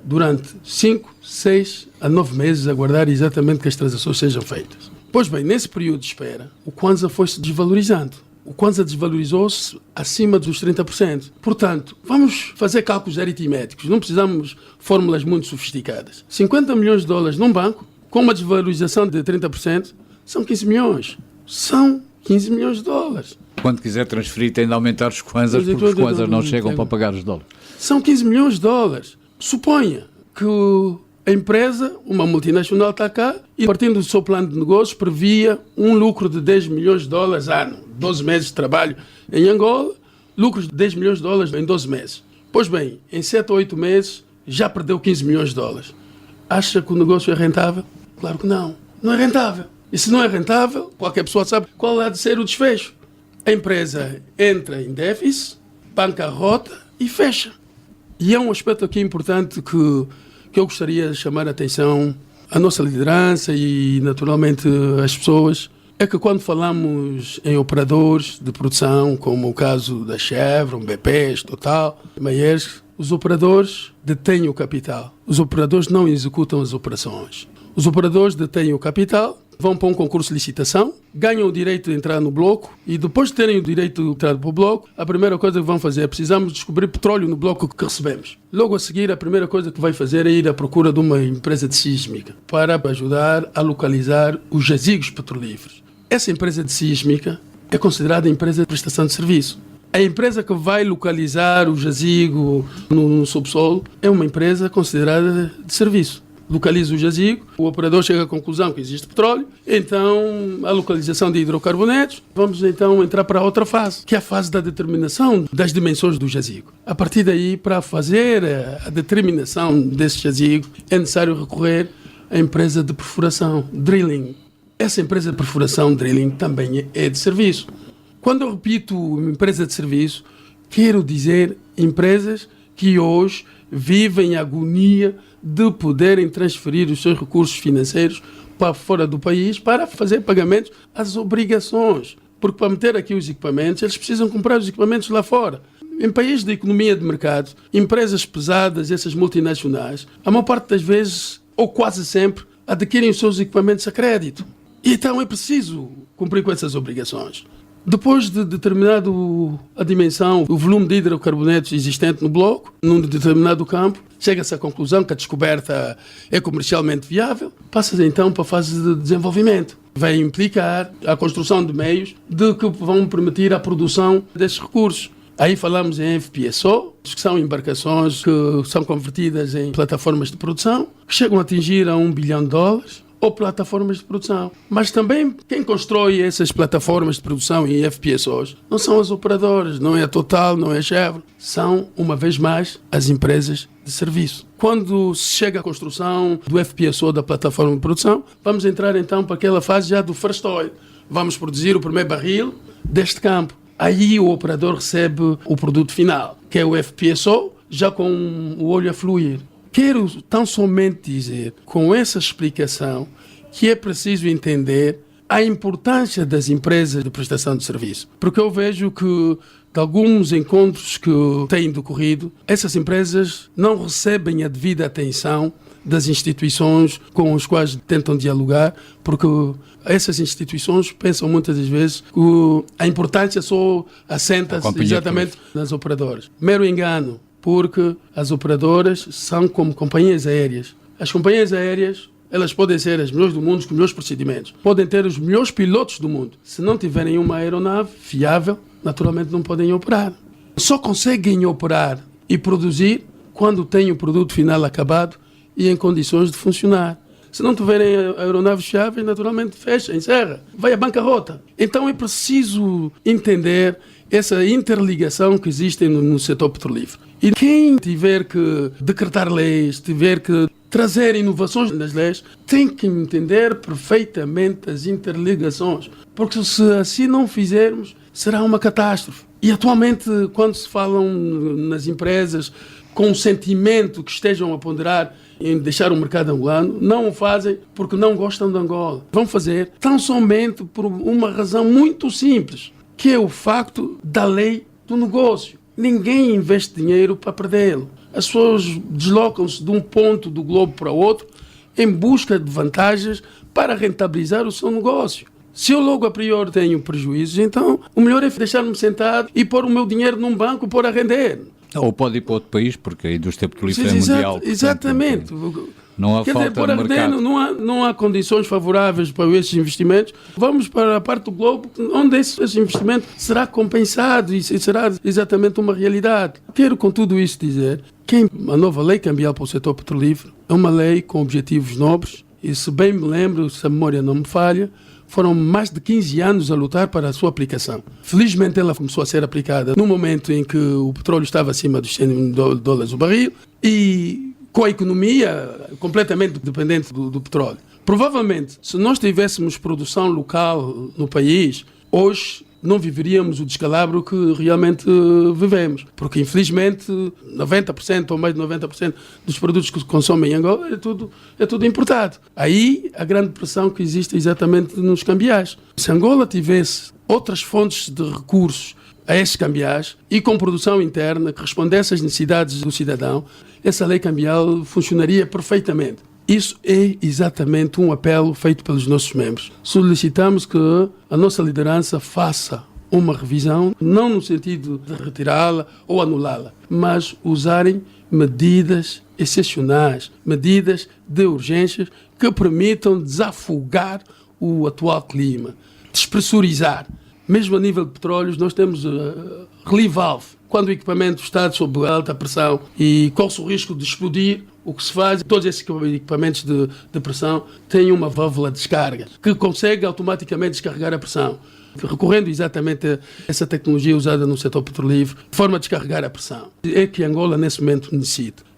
durante 5, 6 a 9 meses, aguardar exatamente que as transações sejam feitas. Pois bem, nesse período de espera, o kwanza foi-se desvalorizando. O kwanza desvalorizou-se acima dos 30%. Portanto, vamos fazer cálculos aritméticos. Não precisamos de fórmulas muito sofisticadas. 50 milhões de dólares num banco, com uma desvalorização de 30%, são 15 milhões. São 15 milhões de dólares. Quando quiser transferir, tem de aumentar os kwanzas, porque os kwanzas não chegam para pagar os dólares. São 15 milhões de dólares. Suponha que a empresa, uma multinacional, está cá e, partindo do seu plano de negócios, previa um lucro de 10 milhões de dólares ano. 12 meses de trabalho em Angola, lucros de 10 milhões de dólares em 12 meses. Pois bem, em 7 ou 8 meses já perdeu 15 milhões de dólares. Acha que o negócio é rentável? Claro que não. Não é rentável. E se não é rentável, qualquer pessoa sabe qual há de ser o desfecho. A empresa entra em déficit, bancarrota e fecha. E é um aspecto aqui importante que eu gostaria de chamar a atenção à nossa liderança e, naturalmente, às pessoas. É que quando falamos em operadores de produção, como o caso da Chevron, BP, Total, Maersk, os operadores detêm o capital. Os operadores não executam as operações. Os operadores detêm o capital, vão para um concurso de licitação, ganham o direito de entrar no bloco e depois de terem o direito de entrar para o bloco, a primeira coisa que vão fazer é precisamos descobrir petróleo no bloco que recebemos. Logo a seguir, a primeira coisa que vai fazer é ir à procura de uma empresa de sísmica para ajudar a localizar os jazigos petrolíferos. Essa empresa de sísmica é considerada empresa de prestação de serviço. A empresa que vai localizar o jazigo no subsolo é uma empresa considerada de serviço. Localiza o jazigo, o operador chega à conclusão que existe petróleo, então a localização de hidrocarbonetos, vamos então entrar para outra fase, que é a fase da determinação das dimensões do jazigo. A partir daí, para fazer a determinação desse jazigo, é necessário recorrer à empresa de perfuração, drilling. Essa empresa de perfuração, drilling, também é de serviço. Quando eu repito empresa de serviço, quero dizer empresas que hoje vivem em agonia de poderem transferir os seus recursos financeiros para fora do país para fazer pagamentos às obrigações. Porque para meter aqui os equipamentos, eles precisam comprar os equipamentos lá fora. Em países de economia de mercado, empresas pesadas, essas multinacionais, a maior parte das vezes, ou quase sempre, adquirem os seus equipamentos a crédito. E então é preciso cumprir com essas obrigações. Depois de determinado a dimensão, o volume de hidrocarbonetos existente no bloco, num determinado campo, chega-se à conclusão que a descoberta é comercialmente viável, passa-se então para a fase de desenvolvimento. Vai implicar a construção de meios de que vão permitir a produção desses recursos. Aí falamos em FPSO, que são embarcações que são convertidas em plataformas de produção, que chegam a atingir a $1 bilhão, ou plataformas de produção. Mas também quem constrói essas plataformas de produção em FPSOs não são as operadoras, não é a Total, não é a Chevron, são, uma vez mais, as empresas de serviço. Quando se chega à construção do FPSO, da plataforma de produção, vamos entrar então para aquela fase já do first oil. Vamos produzir o primeiro barril deste campo. Aí o operador recebe o produto final, que é o FPSO, já com o óleo a fluir. Quero tão somente dizer, com essa explicação, que é preciso entender a importância das empresas de prestação de serviço. Porque eu vejo que, de alguns encontros que têm decorrido, essas empresas não recebem a devida atenção das instituições com as quais tentam dialogar, porque essas instituições pensam muitas das vezes que a importância só assenta-se exatamente nas operadoras. Mero engano. Porque as operadoras são como companhias aéreas. As companhias aéreas, elas podem ser as melhores do mundo, com os melhores procedimentos. Podem ter os melhores pilotos do mundo. Se não tiverem uma aeronave fiável, naturalmente não podem operar. só conseguem operar e produzir quando têm o produto final acabado e em condições de funcionar. Se não tiverem aeronaves fiáveis, naturalmente fecha, encerra, vai à bancarrota. Então é preciso entender essa interligação que existe no setor petrolífero. E quem tiver que decretar leis, tiver que trazer inovações nas leis, tem que entender perfeitamente as interligações. Porque se assim não fizermos, será uma catástrofe. E atualmente, quando se falam nas empresas com um sentimento que estejam a ponderar em deixar o mercado angolano, não o fazem porque não gostam de Angola. Vão fazer tão somente por uma razão muito simples, que é o facto da lei do negócio. Ninguém investe dinheiro para perdê-lo. As pessoas deslocam-se de um ponto do globo para outro em busca de vantagens para rentabilizar o seu negócio. Se eu logo a priori tenho prejuízos, então o melhor é deixar-me sentado e pôr o meu dinheiro num banco pôr a render. Ou pode ir para outro país, porque a indústria petrolífera é mundial. Portanto, exatamente. Não há falta de mercado. Não há condições favoráveis para esses investimentos. Vamos para a parte do globo onde esse investimento será compensado e será exatamente uma realidade. Quero com tudo isso dizer que a nova lei cambial para o setor petrolífero é uma lei com objetivos nobres e, se bem me lembro, se a memória não me falha, foram mais de 15 anos a lutar para a sua aplicação. Felizmente ela começou a ser aplicada no momento em que o petróleo estava acima dos $100 o barril e com a economia completamente dependente do petróleo. Provavelmente, se nós tivéssemos produção local no país, hoje não viveríamos o descalabro que realmente vivemos. Porque, infelizmente, 90% ou mais de 90% dos produtos que se consomem em Angola é tudo importado. Aí, a grande pressão que existe exatamente nos cambiais. Se Angola tivesse outras fontes de recursos a esses cambiais e com produção interna que respondesse às necessidades do cidadão, essa lei cambial funcionaria perfeitamente. Isso é exatamente um apelo feito pelos nossos membros. Solicitamos que a nossa liderança faça uma revisão, não no sentido de retirá-la ou anulá-la, mas usarem medidas excepcionais, medidas de urgência que permitam desafogar o atual clima, despressurizar. Mesmo a nível de petróleos, nós temos relief valve. Quando o equipamento está sob alta pressão e corre o risco de explodir, o que se faz, todos esses equipamentos de pressão têm uma válvula de descarga que consegue automaticamente descarregar a pressão. Recorrendo exatamente a essa tecnologia usada no setor petrolífero, de forma a descarregar a pressão. É que Angola, nesse momento,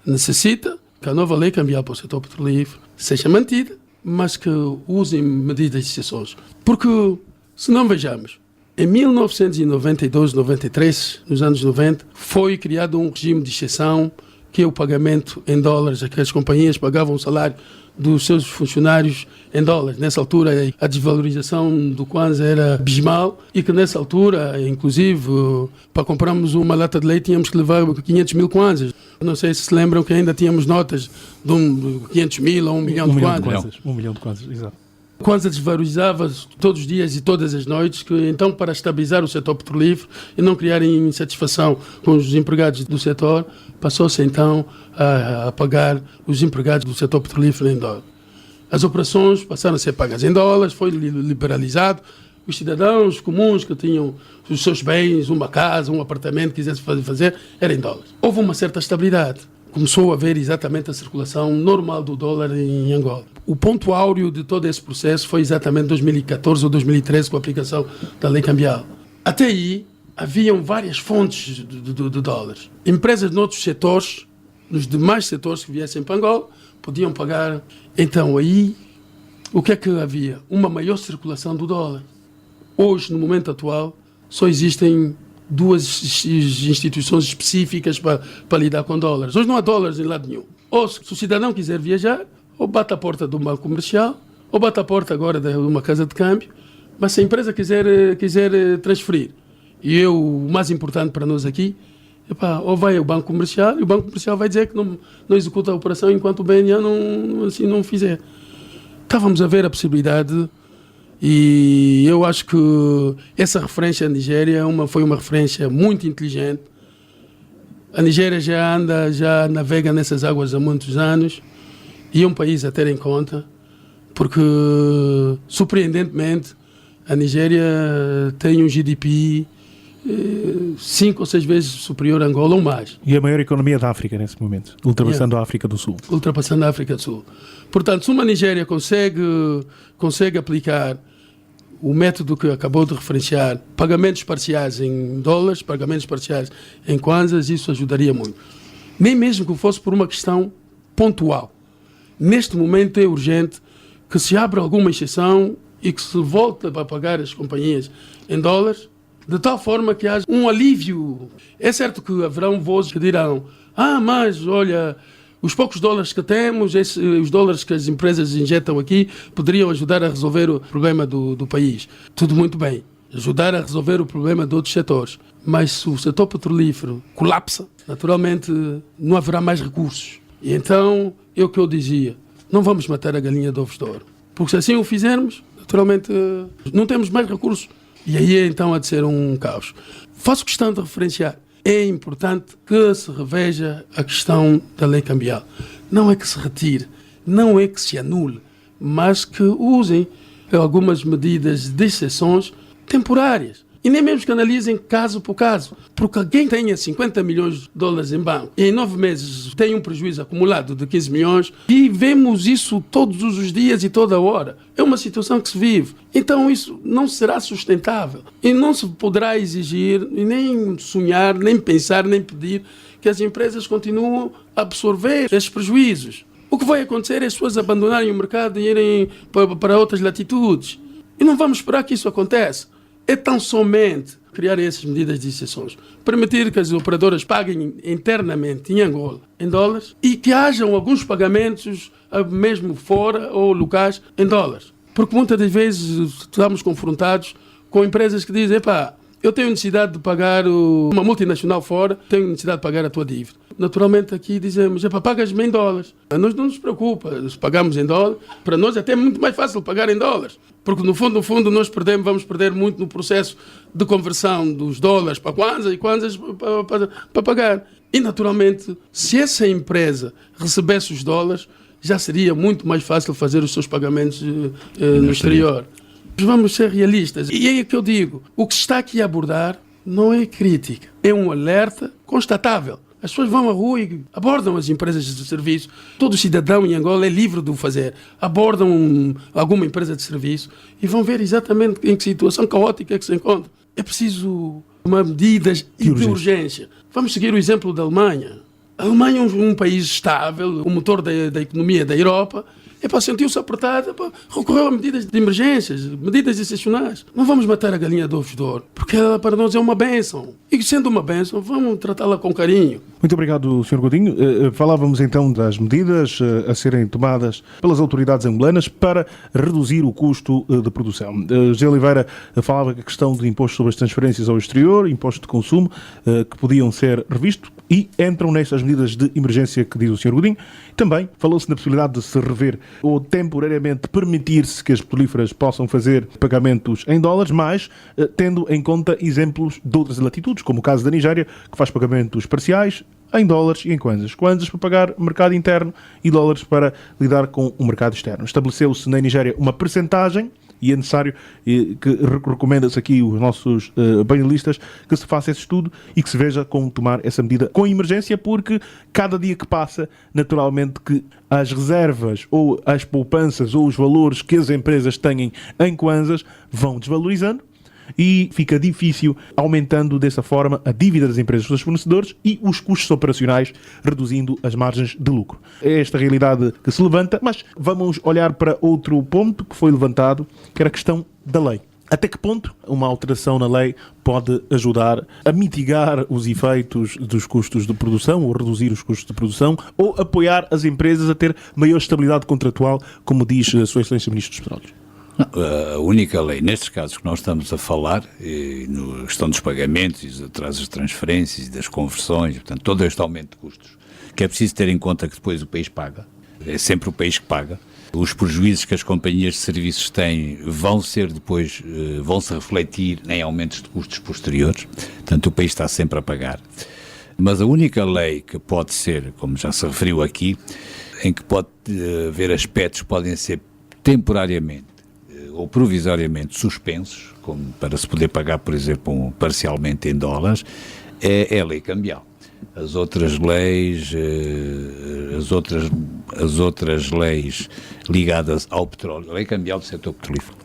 necessita que a nova lei cambial para o setor petrolífero seja mantida, mas que usem medidas de exceções. Porque, se não vejamos, em 1992, 93, nos anos 90, foi criado um regime de exceção que é o pagamento em dólares. Aquelas companhias pagavam o salário dos seus funcionários em dólares. Nessa altura, a desvalorização do Kwanza era abismal e que nessa altura, inclusive, para comprarmos uma lata de leite, tínhamos que levar 500 mil Kwanzas. Não sei se lembram que ainda tínhamos notas de 500 mil ou 1 milhão de Kwanzas. 1 milhão de Kwanzas, exato. Kwanza desvalorizava todos os dias e todas as noites, que então, para estabilizar o setor petrolífero e não criarem insatisfação com os empregados do setor, passou-se então a pagar os empregados do setor petrolífero em dólar. As operações passaram a ser pagas em dólares, foi liberalizado. Os cidadãos comuns que tinham os seus bens, uma casa, um apartamento, quisessem fazer, era em dólares. Houve uma certa estabilidade. Começou a haver exatamente a circulação normal do dólar em Angola. O ponto áureo de todo esse processo foi exatamente 2014 ou 2013, com a aplicação da lei cambial. Até aí, haviam várias fontes de dólares. Empresas noutros setores, nos demais setores que viessem para Angola, podiam pagar. Então aí, o que é que havia? Uma maior circulação do dólar. Hoje, no momento atual, só existem 2 instituições específicas para lidar com dólares. Hoje não há dólares em lado nenhum. Ou se o cidadão quiser viajar, ou bate à porta de um banco comercial, ou bate à porta agora de uma casa de câmbio, mas se a empresa quiser transferir, e o mais importante para nós aqui, ou vai ao banco comercial, e o banco comercial vai dizer que não executa a operação enquanto o BNA não fizer. Estávamos a ver a possibilidade. E eu acho que essa referência à Nigéria foi uma referência muito inteligente. A Nigéria já navega nessas águas há muitos anos e é um país a ter em conta, porque, surpreendentemente, a Nigéria tem um GDP 5 ou 6 vezes superior a Angola ou mais. E a maior economia da África nesse momento, ultrapassando a África do Sul. Ultrapassando a África do Sul. Portanto, se uma Nigéria consegue aplicar o método que acabou de referenciar, pagamentos parciais em dólares, pagamentos parciais em kwanzas, isso ajudaria muito. Nem mesmo que fosse por uma questão pontual. Neste momento é urgente que se abra alguma exceção e que se volte a pagar as companhias em dólares, de tal forma que haja um alívio. É certo que haverão vozes que dirão: mas olha, os poucos dólares que temos, os dólares que as empresas injetam aqui, poderiam ajudar a resolver o problema do país. Tudo muito bem, ajudar a resolver o problema de outros setores. Mas se o setor petrolífero colapsa, naturalmente não haverá mais recursos. E então, é o que eu dizia, não vamos matar a galinha de ovos de ouro. Porque se assim o fizermos, naturalmente não temos mais recursos. E aí então há de ser um caos. Faço questão de referenciar. É importante que se reveja a questão da lei cambial. Não é que se retire, não é que se anule, mas que usem algumas medidas de exceções temporárias. E nem mesmo que analisem caso por caso. Porque alguém tenha 50 milhões de dólares em banco e em 9 meses tem um prejuízo acumulado de 15 milhões e vemos isso todos os dias e toda hora. É uma situação que se vive. Então isso não será sustentável. E não se poderá exigir, e nem sonhar, nem pensar, nem pedir que as empresas continuem a absorver esses prejuízos. O que vai acontecer é as pessoas abandonarem o mercado e irem para outras latitudes. E não vamos esperar que isso aconteça. É tão somente criar essas medidas de exceções, permitir que as operadoras paguem internamente em Angola, em dólares, e que hajam alguns pagamentos mesmo fora ou locais em dólares. Porque muitas das vezes estamos confrontados com empresas que dizem: eu tenho necessidade de pagar uma multinacional fora, tenho necessidade de pagar a tua dívida. Naturalmente aqui dizemos: pagas-me em dólares. A nós não nos preocupa, se pagamos em dólares, para nós até é muito mais fácil pagar em dólares. Porque no fundo nós vamos perder muito no processo de conversão dos dólares para kwanzas e kwanzas para pagar. E naturalmente, se essa empresa recebesse os dólares, já seria muito mais fácil fazer os seus pagamentos no exterior. Vamos ser realistas. E é o que eu digo. O que se está aqui a abordar não é crítica. É um alerta constatável. As pessoas vão à rua e abordam as empresas de serviço. Todo cidadão em Angola é livre de o fazer. Abordam alguma empresa de serviço e vão ver exatamente em que situação caótica é que se encontra. É preciso uma medida de urgência. Vamos seguir o exemplo da Alemanha. A Alemanha é um país estável, o motor da economia da Europa. Sentiu-se apertada, recorreu a medidas de emergências, medidas excepcionais. Não vamos matar a galinha de ovos de ouro, porque ela para nós é uma bênção. E sendo uma bênção, vamos tratá-la com carinho. Muito obrigado, Sr. Godinho. Falávamos então das medidas a serem tomadas pelas autoridades angolanas para reduzir o custo de produção. José Oliveira falava que a questão do imposto sobre as transferências ao exterior, imposto de consumo, que podiam ser revistos e entram nestas medidas de emergência que diz o Sr. Godinho. Também falou-se na possibilidade de se rever ou temporariamente permitir-se que as petrolíferas possam fazer pagamentos em dólares, mas tendo em conta exemplos de outras latitudes, como o caso da Nigéria, que faz pagamentos parciais em dólares e em kwanzas. Kwanzas para pagar mercado interno e dólares para lidar com o mercado externo. Estabeleceu-se na Nigéria uma percentagem e é necessário, que recomenda-se aqui os nossos painelistas, que se faça esse estudo e que se veja como tomar essa medida com emergência, porque cada dia que passa, naturalmente que as reservas ou as poupanças ou os valores que as empresas têm em kwanzas vão desvalorizando e fica difícil, aumentando dessa forma a dívida das empresas dos fornecedores e os custos operacionais, reduzindo as margens de lucro. É esta realidade que se levanta, mas vamos olhar para outro ponto que foi levantado, que era a questão da lei. Até que ponto uma alteração na lei pode ajudar a mitigar os efeitos dos custos de produção ou reduzir os custos de produção ou apoiar as empresas a ter maior estabilidade contratual, como diz a Sua Excelência Ministro dos Petróleos? A única lei, nestes casos que nós estamos a falar, na questão dos pagamentos, atrás das transferências e das conversões, portanto, todo este aumento de custos, que é preciso ter em conta que depois o país paga, é sempre o país que paga. Os prejuízos que as companhias de serviços têm vão se refletir em aumentos de custos posteriores, portanto, o país está sempre a pagar. Mas a única lei que pode ser, como já se referiu aqui, em que pode haver aspectos que podem ser temporariamente ou provisoriamente suspensos, como para se poder pagar, por exemplo, parcialmente em dólares, é a lei cambial. As outras leis, as outras leis ligadas ao petróleo, a lei cambial do setor petrolífero,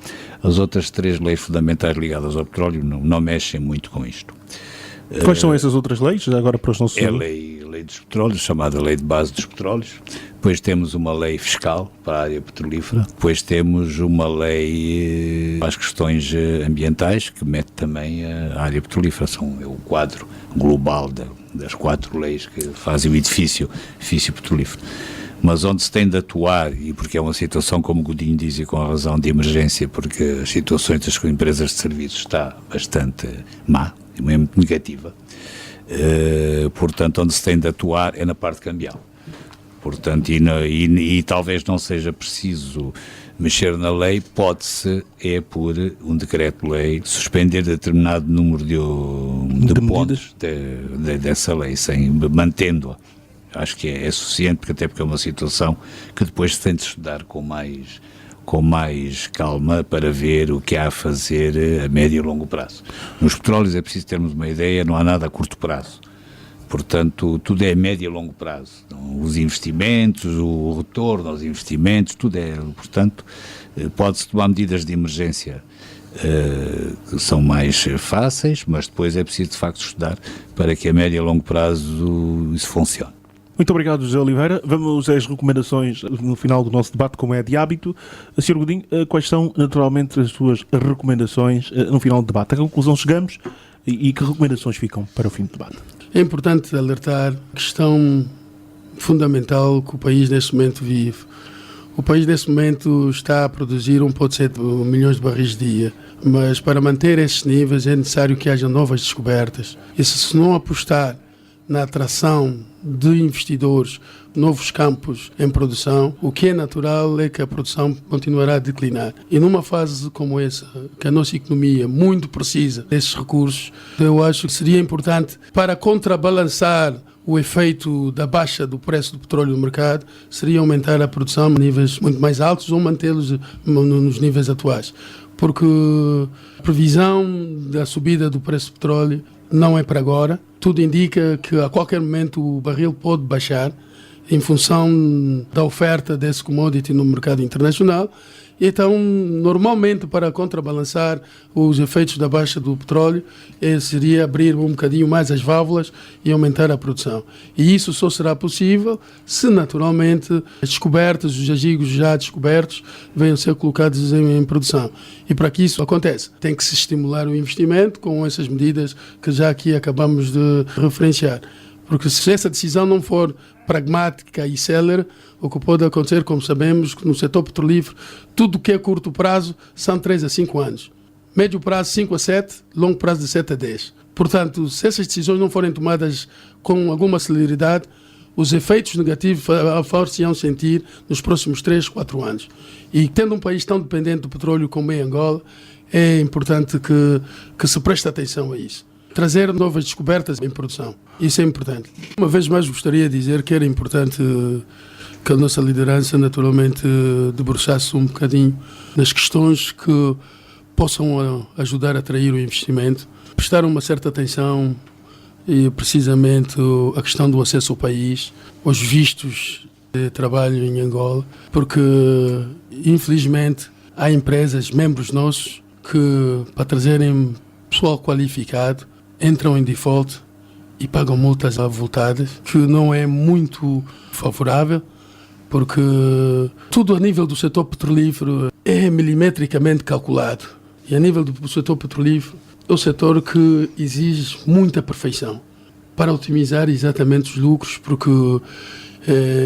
as outras 3 leis fundamentais ligadas ao petróleo não mexem muito com isto. Quais são essas outras leis, agora para os nossos... É a lei dos petróleos, chamada Lei de Base dos Petróleos. Depois temos uma lei fiscal para a área petrolífera. Depois temos uma lei para as questões ambientais, que mete também a área petrolífera. É o quadro global das 4 leis que fazem o edifício petrolífero. Mas onde se tem de atuar, e porque é uma situação, como Godinho dizia, com a razão de emergência, porque as situações das empresas de serviços está bastante má, é muito negativa. Portanto, onde se tem de atuar é na parte cambial. Portanto, e talvez não seja preciso mexer na lei, pode-se, por um decreto-lei, suspender determinado número de pontos dessa lei, mantendo-a. Acho que é suficiente, até porque é uma situação que depois se tem de estudar com mais calma para ver o que há a fazer a médio e longo prazo. Nos petróleos é preciso termos uma ideia, não há nada a curto prazo. Portanto, tudo é a médio e longo prazo. Os investimentos, o retorno aos investimentos, tudo é, portanto, pode-se tomar medidas de emergência que são mais fáceis, mas depois é preciso de facto estudar para que a médio e longo prazo isso funcione. Muito obrigado, José Oliveira. Vamos às recomendações no final do nosso debate, como é de hábito. Sr. Godinho, quais são naturalmente as suas recomendações no final do debate? A que conclusão chegamos e que recomendações ficam para o fim do debate? É importante alertar a questão fundamental que o país neste momento vive. O país neste momento está a produzir 1,7 milhões de barris de dia, mas para manter esses níveis é necessário que haja novas descobertas. E se não apostar na atração de investidores, novos campos em produção, o que é natural é que a produção continuará a declinar. E numa fase como essa, que a nossa economia muito precisa desses recursos, eu acho que seria importante, para contrabalançar o efeito da baixa do preço do petróleo no mercado, seria aumentar a produção a níveis muito mais altos ou mantê-los nos níveis atuais. Porque a previsão da subida do preço do petróleo não é para agora. Tudo indica que a qualquer momento o barril pode baixar em função da oferta desse commodity no mercado internacional. Então, normalmente, para contrabalançar os efeitos da baixa do petróleo, seria abrir um bocadinho mais as válvulas e aumentar a produção. E isso só será possível se, naturalmente, as descobertas, os jazigos já descobertos, venham a ser colocados em produção. E para que isso aconteça, tem que se estimular o investimento com essas medidas que já aqui acabamos de referenciar. Porque se essa decisão não for pragmática e célere, o que pode acontecer, como sabemos, que no setor petrolífero, tudo o que é curto prazo são 3 a 5 anos. Médio prazo, 5 a 7, longo prazo de 7 a 10. Portanto, se essas decisões não forem tomadas com alguma celeridade, os efeitos negativos se-ão sentir nos próximos 3, 4 anos. E tendo um país tão dependente do petróleo como é Angola, é importante que se preste atenção a isso. Trazer novas descobertas em produção. Isso é importante. Uma vez mais gostaria de dizer que era importante que a nossa liderança naturalmente debruçasse um bocadinho nas questões que possam ajudar a atrair o investimento, prestar uma certa atenção e precisamente a questão do acesso ao país, aos vistos de trabalho em Angola, porque infelizmente há empresas, membros nossos, que para trazerem pessoal qualificado entram em default e pagam multas avultadas, que não é muito favorável, porque tudo a nível do setor petrolífero é milimetricamente calculado. E a nível do setor petrolífero é o setor que exige muita perfeição para otimizar exatamente os lucros, porque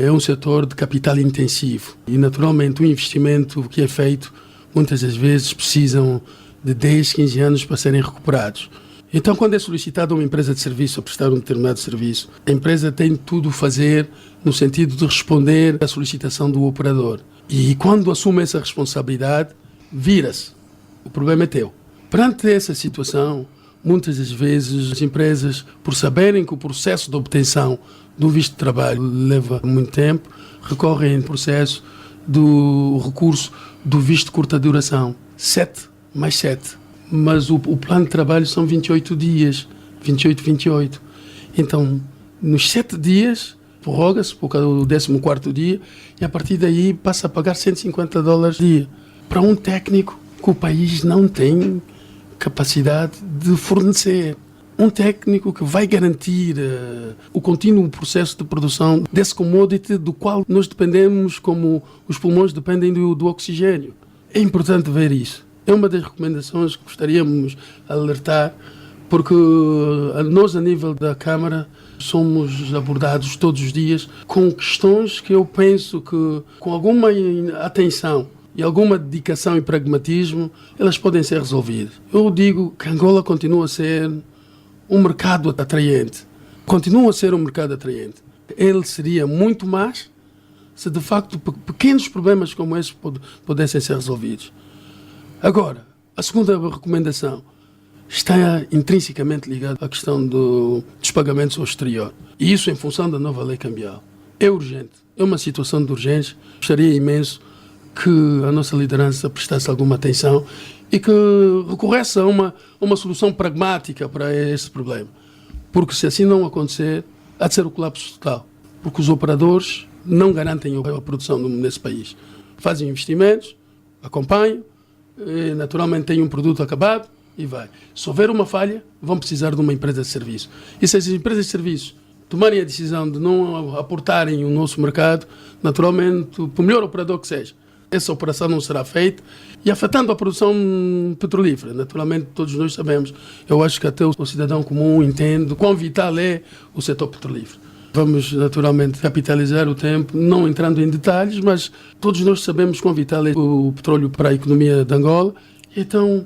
é um setor de capital intensivo. E naturalmente o investimento que é feito muitas das vezes precisam de 10, 15 anos para serem recuperados. Então, quando é solicitada uma empresa de serviço a prestar um determinado serviço, a empresa tem tudo a fazer no sentido de responder à solicitação do operador. E quando assume essa responsabilidade, vira-se. O problema é teu. Perante essa situação, muitas das vezes as empresas, por saberem que o processo de obtenção do visto de trabalho leva muito tempo, recorrem ao processo do recurso do visto de curta duração. 7 mais 7. Mas o plano de trabalho são 28 dias, 28. Então, nos 7 dias, prorroga-se por causa do 14º dia e a partir daí passa a pagar $150 dia para um técnico que o país não tem capacidade de fornecer. Um técnico que vai garantir o contínuo processo de produção desse commodity do qual nós dependemos, como os pulmões dependem do oxigênio. É importante ver isso. É uma das recomendações que gostaríamos de alertar, porque nós, a nível da Câmara, somos abordados todos os dias com questões que eu penso que, com alguma atenção e alguma dedicação e pragmatismo, elas podem ser resolvidas. Eu digo que Angola continua a ser um mercado atraente. Continua a ser um mercado atraente. Ele seria muito mais se, de facto, pequenos problemas como esses pudessem ser resolvidos. Agora, a segunda recomendação está intrinsecamente ligada à questão dos pagamentos ao exterior. E isso em função da nova lei cambial. É urgente. É uma situação de urgência. Gostaria imenso que a nossa liderança prestasse alguma atenção e que recorresse a uma solução pragmática para esse problema. Porque se assim não acontecer, há de ser o colapso total. Porque os operadores não garantem a produção nesse país. Fazem investimentos, acompanham, e naturalmente têm um produto acabado e vai. Se houver uma falha, vão precisar de uma empresa de serviço. E se as empresas de serviço tomarem a decisão de não aportarem o nosso mercado, naturalmente, por melhor operador que seja, essa operação não será feita e afetando a produção petrolífera. Naturalmente, todos nós sabemos, eu acho que até o cidadão comum entende quão vital é o setor petrolífero. Vamos, naturalmente, capitalizar o tempo, não entrando em detalhes, mas todos nós sabemos quão vital é o petróleo para a economia de Angola. Então,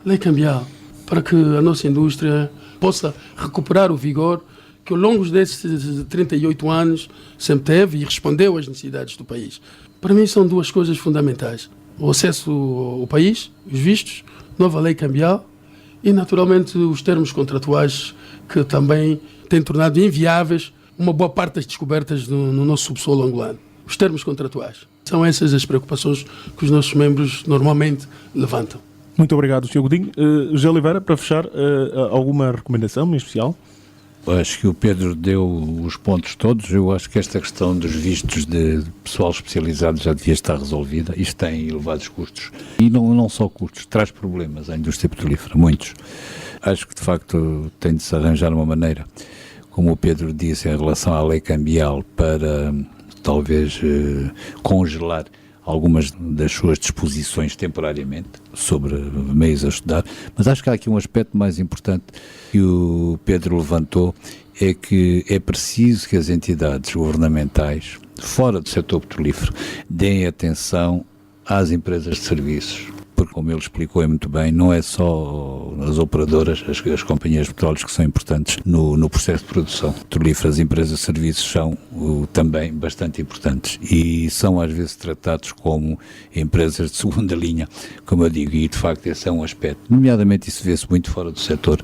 lei cambial, para que a nossa indústria possa recuperar o vigor que ao longo desses 38 anos sempre teve e respondeu às necessidades do país. Para mim são duas coisas fundamentais. O acesso ao país, os vistos, nova lei cambial e, naturalmente, os termos contratuais que também têm tornado inviáveis uma boa parte das descobertas no nosso subsolo angolano. Os termos contratuais. São essas as preocupações que os nossos membros normalmente levantam. Muito obrigado, Sr. Godinho. José Oliveira, para fechar, alguma recomendação em especial? Acho que o Pedro deu os pontos todos. Eu acho que esta questão dos vistos de pessoal especializado já devia estar resolvida. Isto tem elevados custos. E não só custos, traz problemas à indústria petrolífera, muitos. Acho que, de facto, tem de se arranjar uma maneira, como o Pedro disse, em relação à lei cambial, para talvez congelar algumas das suas disposições temporariamente, sobre meios a estudar, mas acho que há aqui um aspecto mais importante que o Pedro levantou, é que é preciso que as entidades governamentais, fora do setor petrolífero, deem atenção às empresas de serviços, porque, como ele explicou muito bem, não é só as operadoras, as companhias de petróleos que são importantes no processo de produção petrolífera. As empresas de serviços são também bastante importantes e são às vezes tratados como empresas de segunda linha, como eu digo, e de facto esse é um aspecto. Nomeadamente isso vê-se muito fora do setor,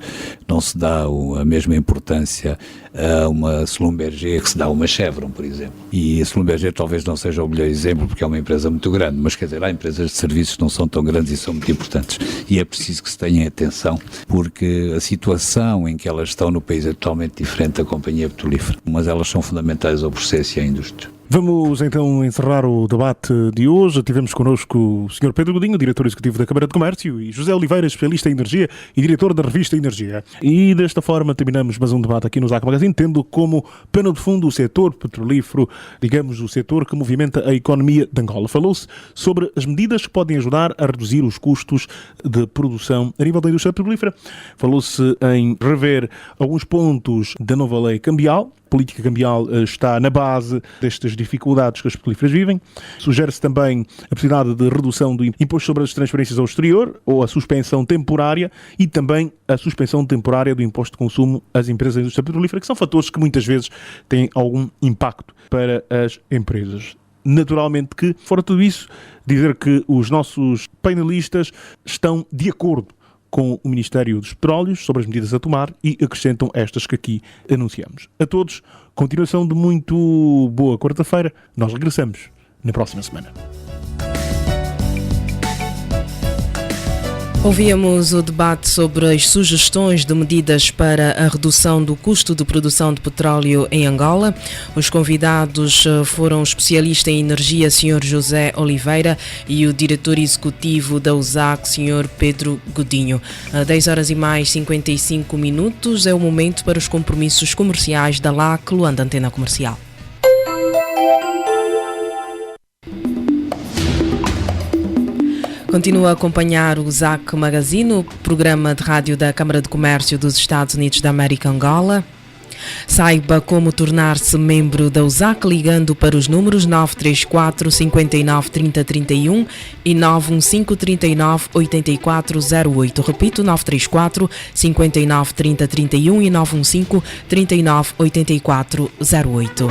não se dá a mesma importância a uma Schlumberger que se dá a uma Chevron, por exemplo. E a Schlumberger talvez não seja o melhor exemplo porque é uma empresa muito grande, mas quer dizer, há empresas de serviços que não são tão grandes e são muito importantes. E é preciso que se tenha atenção porque a situação em que elas estão no país é totalmente diferente da companhia petrolífera, mas elas são fundamentais ao processo e à indústria. Vamos então encerrar o debate de hoje. Tivemos connosco o Sr. Pedro Godinho, diretor executivo da Câmara de Comércio, e José Oliveira, especialista em energia e diretor da revista Energia. E desta forma terminamos mais um debate aqui no ZAC Magazine, tendo como pano de fundo o setor petrolífero, digamos o setor que movimenta a economia de Angola. Falou-se sobre as medidas que podem ajudar a reduzir os custos de produção a nível da indústria petrolífera. Falou-se em rever alguns pontos da nova lei cambial. A política cambial está na base destas dificuldades que as petrolíferas vivem. Sugere-se também a possibilidade de redução do imposto sobre as transferências ao exterior ou a suspensão temporária e também a suspensão temporária do imposto de consumo às empresas da indústria petrolífera, que são fatores que muitas vezes têm algum impacto para as empresas. Naturalmente que, fora tudo isso, dizer que os nossos painelistas estão de acordo com o Ministério dos Petróleos sobre as medidas a tomar e acrescentam estas que aqui anunciamos. A todos, continuação de muito boa quarta-feira. Nós regressamos na próxima semana. Ouvíamos o debate sobre as sugestões de medidas para a redução do custo de produção de petróleo em Angola. Os convidados foram o especialista em energia, Sr. José Oliveira, e o diretor executivo da USAC, Sr. Pedro Godinho. 10h55 é o momento para os compromissos comerciais da LAC Luanda Antena Comercial. Continua a acompanhar o ZAC Magazine, o programa de rádio da Câmara de Comércio dos Estados Unidos da América, Angola. Saiba como tornar-se membro da USAC ligando para os números 934 59 30 31 e 915 39 8408. Repito, 934 59 30 31 e 915 39 8408.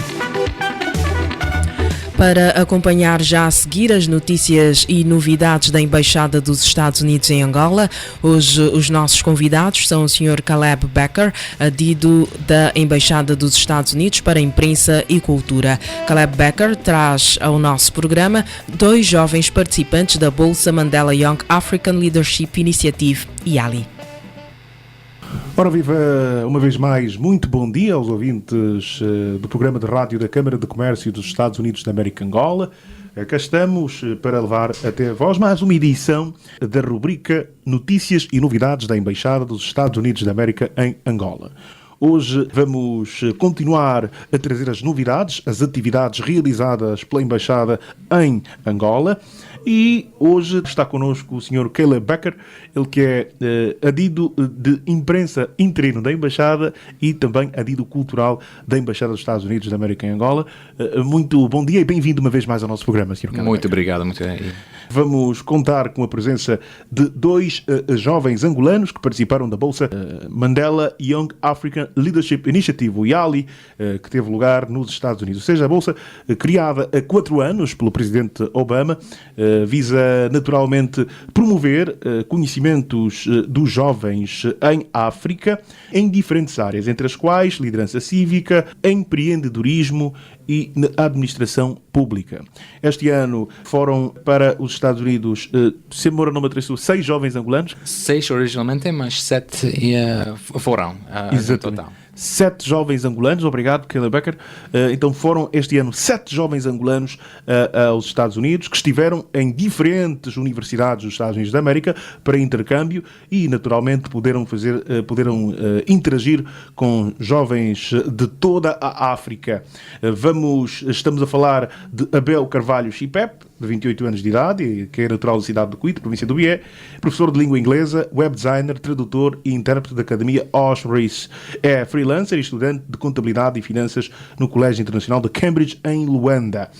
Para acompanhar já a seguir as notícias e novidades da Embaixada dos Estados Unidos em Angola, hoje os nossos convidados são o Sr. Caleb Becker, adido da Embaixada dos Estados Unidos para a Imprensa e Cultura. Caleb Becker traz ao nosso programa 2 jovens participantes da Bolsa Mandela Young African Leadership Initiative, YALI. Ora viva, uma vez mais, muito bom dia aos ouvintes do programa de rádio da Câmara de Comércio dos Estados Unidos da América, Angola. Cá estamos para levar até vós mais uma edição da rubrica Notícias e Novidades da Embaixada dos Estados Unidos da América em Angola. Hoje vamos continuar a trazer as novidades, as atividades realizadas pela Embaixada em Angola. E hoje está connosco o Sr. Caleb Becker, ele que é adido de imprensa interino da Embaixada e também adido cultural da Embaixada dos Estados Unidos da América em Angola. Muito bom dia e bem-vindo uma vez mais ao nosso programa, Sr. Caleb. Muito obrigado. Vamos contar com a presença de 2 jovens angolanos que participaram da Bolsa Mandela Young African Leadership Initiative, o YALI, que teve lugar nos Estados Unidos. Ou seja, a Bolsa criada há 4 anos pelo Presidente Obama, visa naturalmente promover conhecimentos dos jovens em África em diferentes áreas, entre as quais liderança cívica, empreendedorismo e administração pública. Este ano foram para os Estados Unidos, se mora numa 6 jovens angolanos. 6 originalmente, mas 7 foram no total. 7 jovens angolanos, obrigado, Caleb Becker. Então foram este ano 7 jovens angolanos aos Estados Unidos, que estiveram em diferentes universidades dos Estados Unidos da América para intercâmbio e naturalmente puderam interagir com jovens de toda a África. Estamos a falar de Abel Carvalho Chipep, de 28 anos de idade, que é natural da cidade de Cuito, província do Bié, professor de língua inglesa, web designer, tradutor e intérprete da Academia Osris. É freelancer e estudante de contabilidade e finanças no Colégio Internacional de Cambridge, em Luanda.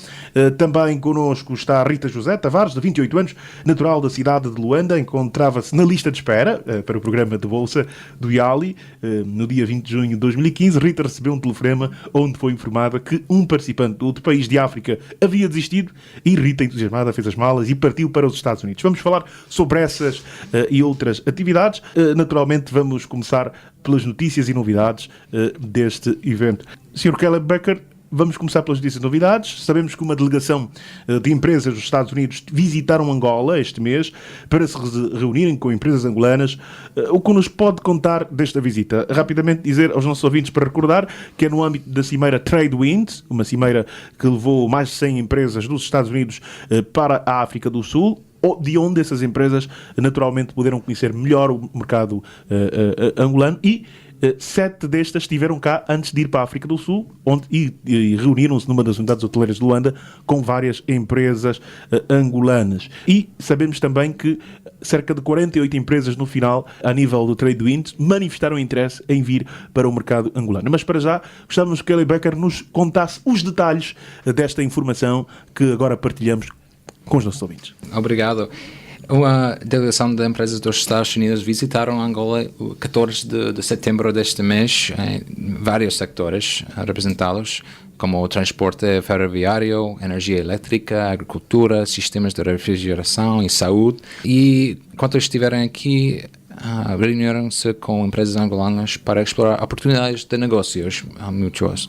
Também connosco está Rita José Tavares, de 28 anos, natural da cidade de Luanda, encontrava-se na lista de espera para o programa de bolsa do YALI. No dia 20 de junho de 2015, Rita recebeu um telefonema onde foi informada que um participante de outro país de África havia desistido e Rita, entusiasmada, fez as malas e partiu para os Estados Unidos. Vamos falar sobre essas e outras atividades. Naturalmente, vamos começar pelas notícias e novidades deste evento. Sr. Caleb Becker, vamos começar pelas notícias e novidades. Sabemos que uma delegação de empresas dos Estados Unidos visitaram Angola este mês para se reunirem com empresas angolanas. O que nos pode contar desta visita? Rapidamente dizer aos nossos ouvintes para recordar que é no âmbito da cimeira Trade Wind, uma cimeira que levou mais de 100 empresas dos Estados Unidos para a África do Sul, de onde essas empresas naturalmente puderam conhecer melhor o mercado angolano e 7 destas estiveram cá antes de ir para a África do Sul, e reuniram-se numa das unidades hoteleiras de Luanda com várias empresas angolanas. E sabemos também que cerca de 48 empresas no final, a nível do Trade Wind, manifestaram interesse em vir para o mercado angolano. Mas para já, gostávamos que Caleb Becker nos contasse os detalhes desta informação que agora partilhamos com os nossos ouvintes. Obrigado. Uma delegação de empresas dos Estados Unidos visitaram Angola o 14 de setembro deste mês, em vários sectores representados, como o transporte ferroviário, energia elétrica, agricultura, sistemas de refrigeração e saúde. E enquanto estiveram aqui, reuniram-se com empresas angolanas para explorar oportunidades de negócios mútuos.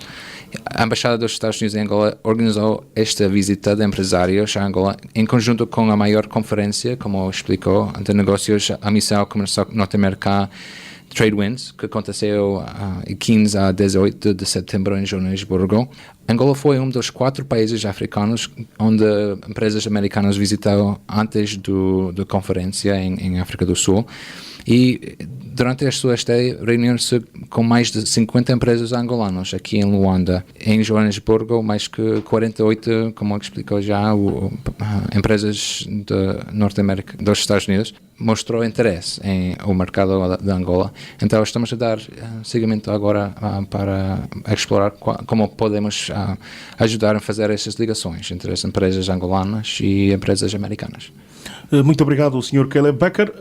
A Embaixada dos Estados Unidos em Angola organizou esta visita de empresários a Angola em conjunto com a maior conferência, como explicou, de negócios à missão comercial norte-americana Trade Winds, que aconteceu de 15 a 18 de setembro em Joanesburgo. Angola foi um dos 4 países africanos onde empresas americanas visitaram antes da conferência em África do Sul. E durante a sua estadia reuniram-se com mais de 50 empresas angolanas aqui em Luanda. Em Joanesburgo, mais que 48, como explicou já, empresas de Norte-América, dos Estados Unidos, mostrou interesse em o mercado de Angola. Então estamos a dar seguimento agora para explorar como podemos ajudar a fazer essas ligações entre as empresas angolanas e empresas americanas. Muito obrigado, Sr. Caleb Becker.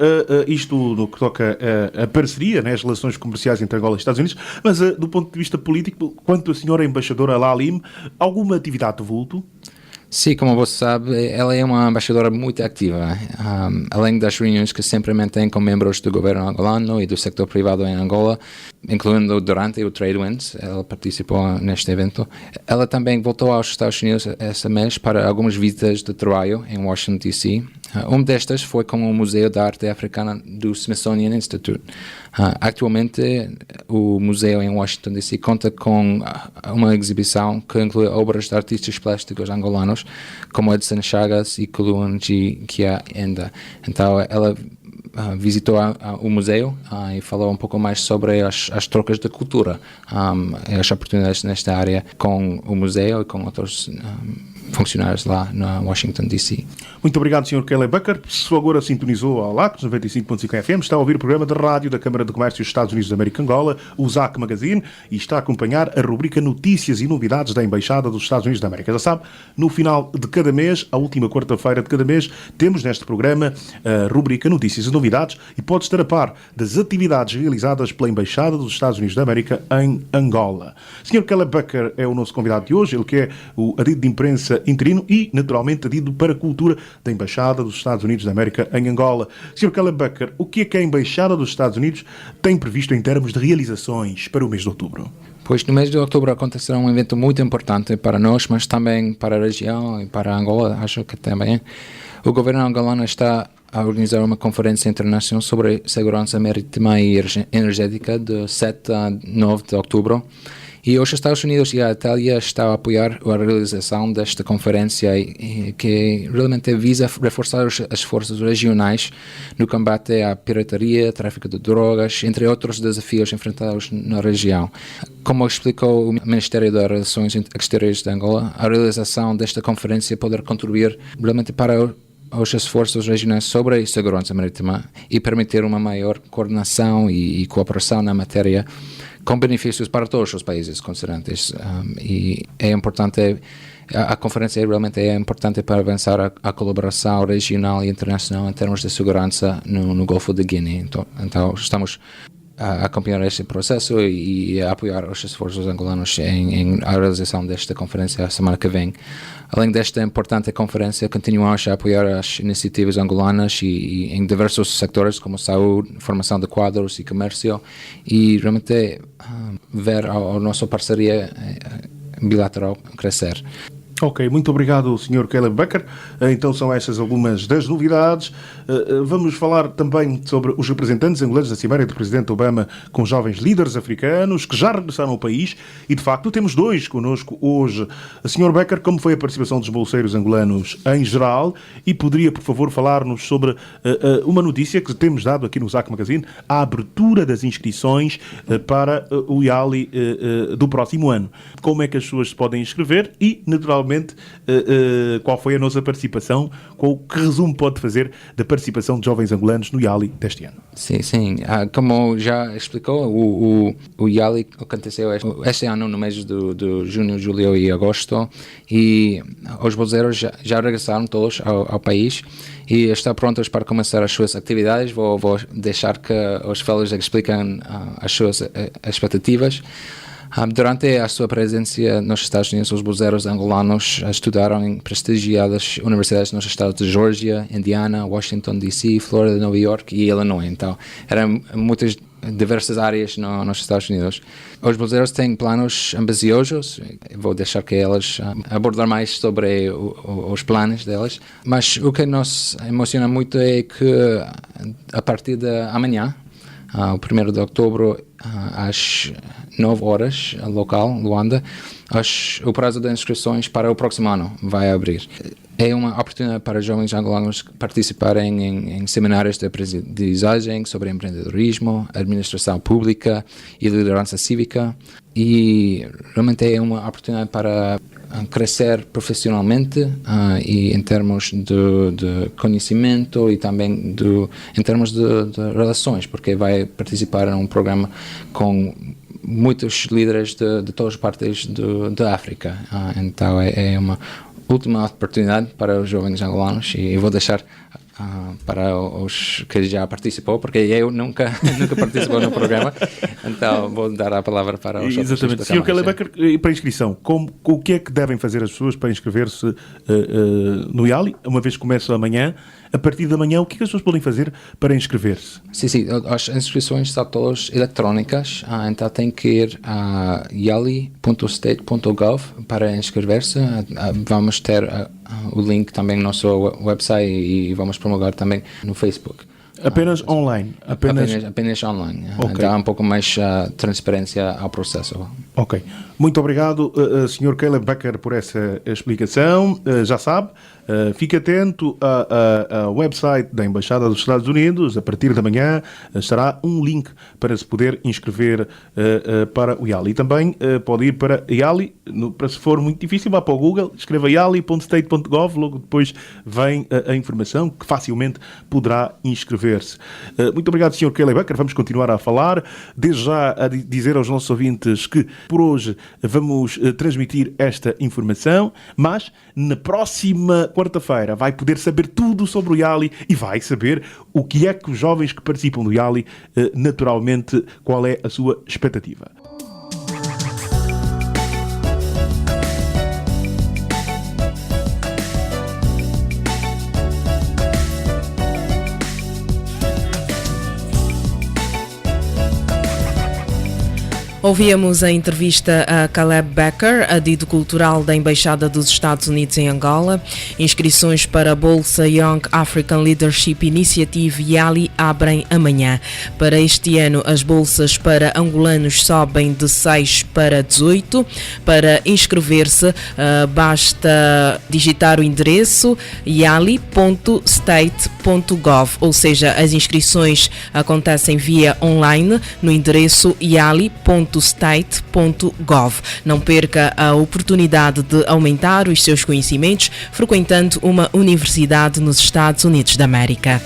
Isto no que toca a parceria, né, as relações comerciais entre Angola e Estados Unidos, mas do ponto de vista político, quanto a senhora embaixadora Lalim, alguma atividade de vulto? Sim, como você sabe, ela é uma embaixadora muito ativa. Além das reuniões que sempre mantém com membros do governo angolano e do sector privado em Angola, incluindo durante o Trade Winds, ela participou neste evento. Ela também voltou aos Estados Unidos esse mês para algumas visitas de trabalho em Washington, D.C. Uma destas foi com o Museu da Arte Africana do Smithsonian Institute. Atualmente, o museu em Washington, D.C. conta com uma exibição que inclui obras de artistas plásticos angolanos, como Edson Chagas e Kulunji Kiaenda. Então, ela visitou o museu e falou um pouco mais sobre as trocas de cultura, as oportunidades nesta área com o museu e com outros funcionários lá na Washington, D.C. Muito obrigado, Sr. Caleb Becker. Se agora sintonizou ao LACOS 95.5 FM, está a ouvir o programa de rádio da Câmara de Comércio dos Estados Unidos da América Angola, o ZAC Magazine, e está a acompanhar a rubrica Notícias e Novidades da Embaixada dos Estados Unidos da América. Já sabe, no final de cada mês, a última quarta-feira de cada mês, temos neste programa a rubrica Notícias e Novidades e pode estar a par das atividades realizadas pela Embaixada dos Estados Unidos da América em Angola. Sr. Caleb Becker é o nosso convidado de hoje, ele que é o adido de imprensa interino e, naturalmente, adido para a cultura da Embaixada dos Estados Unidos da América em Angola. Sr. Caleb Becker, o que é que a Embaixada dos Estados Unidos tem previsto em termos de realizações para o mês de outubro? Pois no mês de outubro acontecerá um evento muito importante para nós, mas também para a região e para Angola, acho que também. O governo angolano está a organizar uma conferência internacional sobre segurança marítima e energética de 7 a 9 de outubro. E os Estados Unidos e a Itália estão a apoiar a realização desta conferência que realmente visa reforçar as forças regionais no combate à pirataria, tráfico de drogas, entre outros desafios enfrentados na região. Como explicou o Ministério das Relações Exteriores de Angola, a realização desta conferência poderá contribuir realmente para os esforços regionais sobre a segurança marítima e permitir uma maior coordenação e cooperação na matéria, com benefícios para todos os países concernentes. E é importante, a conferência realmente é importante para avançar a colaboração regional e internacional em termos de segurança no Golfo de Guiné. Então estamos a acompanhar este processo e a apoiar os esforços angolanos em a realização desta conferência a semana que vem. Além desta importante conferência, continuamos a apoiar as iniciativas angolanas e em diversos sectores como saúde, formação de quadros e comércio, e realmente ver a nossa parceria bilateral crescer. Ok, muito obrigado, Sr. Caleb Becker. Então são estas algumas das novidades. Vamos falar também sobre os representantes angolanos da Cimeira do Presidente Obama com jovens líderes africanos que já regressaram ao país e, de facto, temos dois connosco hoje. Sr. Becker, como foi a participação dos bolseiros angolanos em geral? E poderia, por favor, falar-nos sobre uma notícia que temos dado aqui no ZAC Magazine, a abertura das inscrições para o IALI do próximo ano. Como é que as pessoas se podem inscrever e, naturalmente, qual foi a nossa participação, que resumo pode fazer da participação de jovens angolanos no IALI deste ano? Sim. Como já explicou, o IALI aconteceu este ano no mês de junho, julho e agosto, e os bolseiros já regressaram todos ao país e estão prontos para começar as suas atividades. Vou deixar que os fellows expliquem as suas expectativas. Durante a sua presença nos Estados Unidos, os bolseiros angolanos estudaram em prestigiadas universidades nos estados de Geórgia, Indiana, Washington, D.C., Flórida, Nova York e Illinois. Então, eram muitas diversas áreas nos Estados Unidos. Os bolseiros têm planos ambiciosos, vou deixar que elas abordar mais sobre os planos delas, mas o que nos emociona muito é que a partir de amanhã, o 1º de outubro, às 9 horas, local, Luanda, o prazo de inscrições para o próximo ano vai abrir. É uma oportunidade para jovens angolanos participarem em seminários de aprendizagem sobre empreendedorismo, administração pública e liderança cívica, e realmente é uma oportunidade para crescer profissionalmente e em termos de conhecimento e também em termos de relações, porque vai participar em um programa com muitos líderes de todas as partes da África. Então é uma última oportunidade para os jovens angolanos, e vou deixar para os que já participou, porque eu nunca participou no programa, então vou dar a palavra para os outros. Exatamente. Sr. Caleb Becker, para a inscrição, o que é que devem fazer as pessoas para inscrever-se no IALI, uma vez que começa amanhã? A partir de amanhã, o que é que as pessoas podem fazer para inscrever-se? Sim, as inscrições são todas eletrónicas, então tem que ir a yali.state.gov para inscrever-se. Vamos ter o link também no nosso website e vamos promulgar também no Facebook. Apenas online? Apenas online. Okay. Dá um pouco mais transparência ao processo. Ok. Muito obrigado, Sr. Caleb Becker, por essa explicação. Já sabe, fique atento ao website da Embaixada dos Estados Unidos. A partir de amanhã estará um link para se poder inscrever para o IALI. E também pode ir para IALI, para se for muito difícil, vá para o Google, escreva yali.state.gov, logo depois vem a informação que facilmente poderá inscrever-se. Muito obrigado, Sr. Caleb Becker. Vamos continuar a falar. Desde já a dizer aos nossos ouvintes que por hoje vamos transmitir esta informação, mas na próxima quarta-feira vai poder saber tudo sobre o IALI e vai saber o que é que os jovens que participam do IALI, naturalmente, qual é a sua expectativa. Ouvíamos a entrevista a Caleb Becker, adido cultural da Embaixada dos Estados Unidos em Angola. Inscrições para a Bolsa Young African Leadership Initiative YALI abrem amanhã. Para este ano, as bolsas para angolanos sobem de 6 para 18. Para inscrever-se, basta digitar o endereço yali.state.gov, ou seja, as inscrições acontecem via online no endereço yali.state.gov. Não perca a oportunidade de aumentar os seus conhecimentos frequentando uma universidade nos Estados Unidos da América.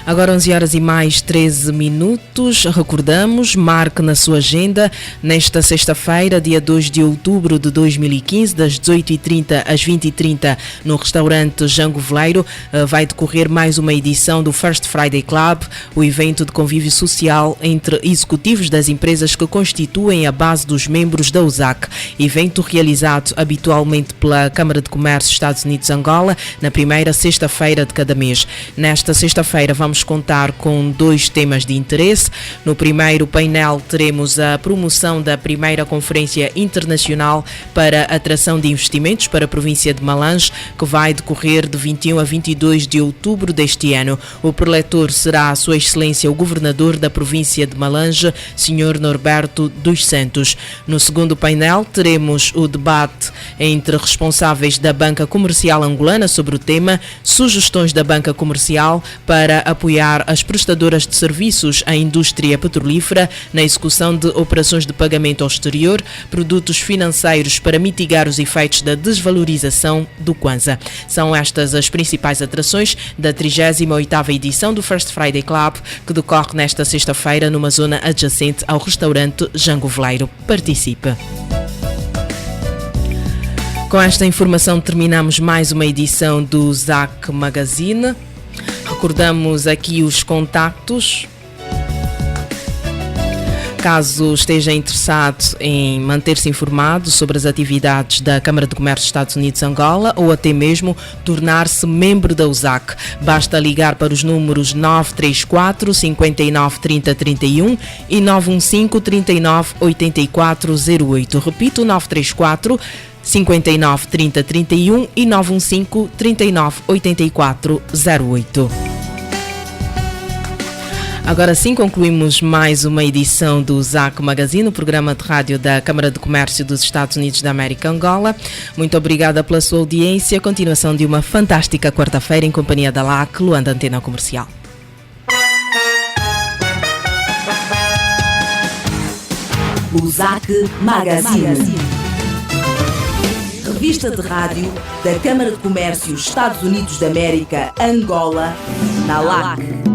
Agora 11 horas e mais 13 minutos. Recordamos, marque na sua agenda, nesta sexta-feira, dia 2 de outubro de 2015, das 18h30 às 20h30, no restaurante Jango Veleiro, vai decorrer mais uma edição do First Friday Club, o evento de convívio social entre executivos das empresas que constituem a base dos membros da USAC. Evento realizado habitualmente pela Câmara de Comércio Estados Unidos-Angola, na primeira sexta-feira de cada mês. Nesta sexta-feira vamos contar com 2 temas de interesse. No primeiro painel teremos a promoção da primeira Conferência Internacional para Atração de Investimentos para a província de Malange, que vai decorrer de 21 a 22 de outubro deste ano. O preletor será a Sua Excelência o Governador da província de Malange, Sr. Norberto dos Santos. No segundo painel teremos o debate entre responsáveis da Banca Comercial Angolana sobre o tema Sugestões da Banca Comercial para apoiar as prestadoras de serviços à indústria petrolífera na execução de operações de pagamento ao exterior, produtos financeiros para mitigar os efeitos da desvalorização do Kwanza. São estas as principais atrações da 38ª edição do First Friday Club, que decorre nesta sexta-feira numa zona adjacente ao restaurante Jango Veleiro. Participe! Com esta informação terminamos mais uma edição do ZAC Magazine. Recordamos aqui os contactos. Caso esteja interessado em manter-se informado sobre as atividades da Câmara de Comércio dos Estados Unidos-Angola ou até mesmo tornar-se membro da USAC, basta ligar para os números 934 59 30 31 e 915 39 84 08. Repito, 934 59 30 31 e 915 39 84 08. Agora sim, concluímos mais uma edição do ZAC Magazine, o programa de rádio da Câmara de Comércio dos Estados Unidos da América, Angola. Muito obrigada pela sua audiência. Continuação de uma fantástica quarta-feira em companhia da LAC, Luanda Antena Comercial. O ZAC Magazine. Revista de rádio da Câmara de Comércio Estados Unidos da América, Angola, na LAC.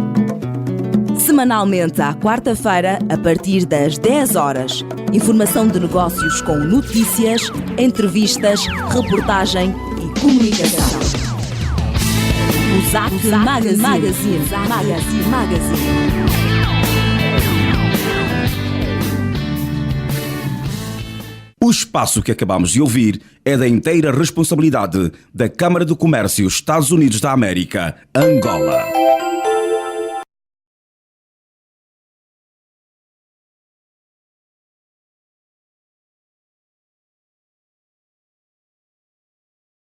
Semanalmente à quarta-feira, a partir das 10 horas. Informação de negócios com notícias, entrevistas, reportagem e comunicação. O ZAC Magazine. O espaço que acabamos de ouvir é da inteira responsabilidade da Câmara de Comércio Estados Unidos da América, Angola.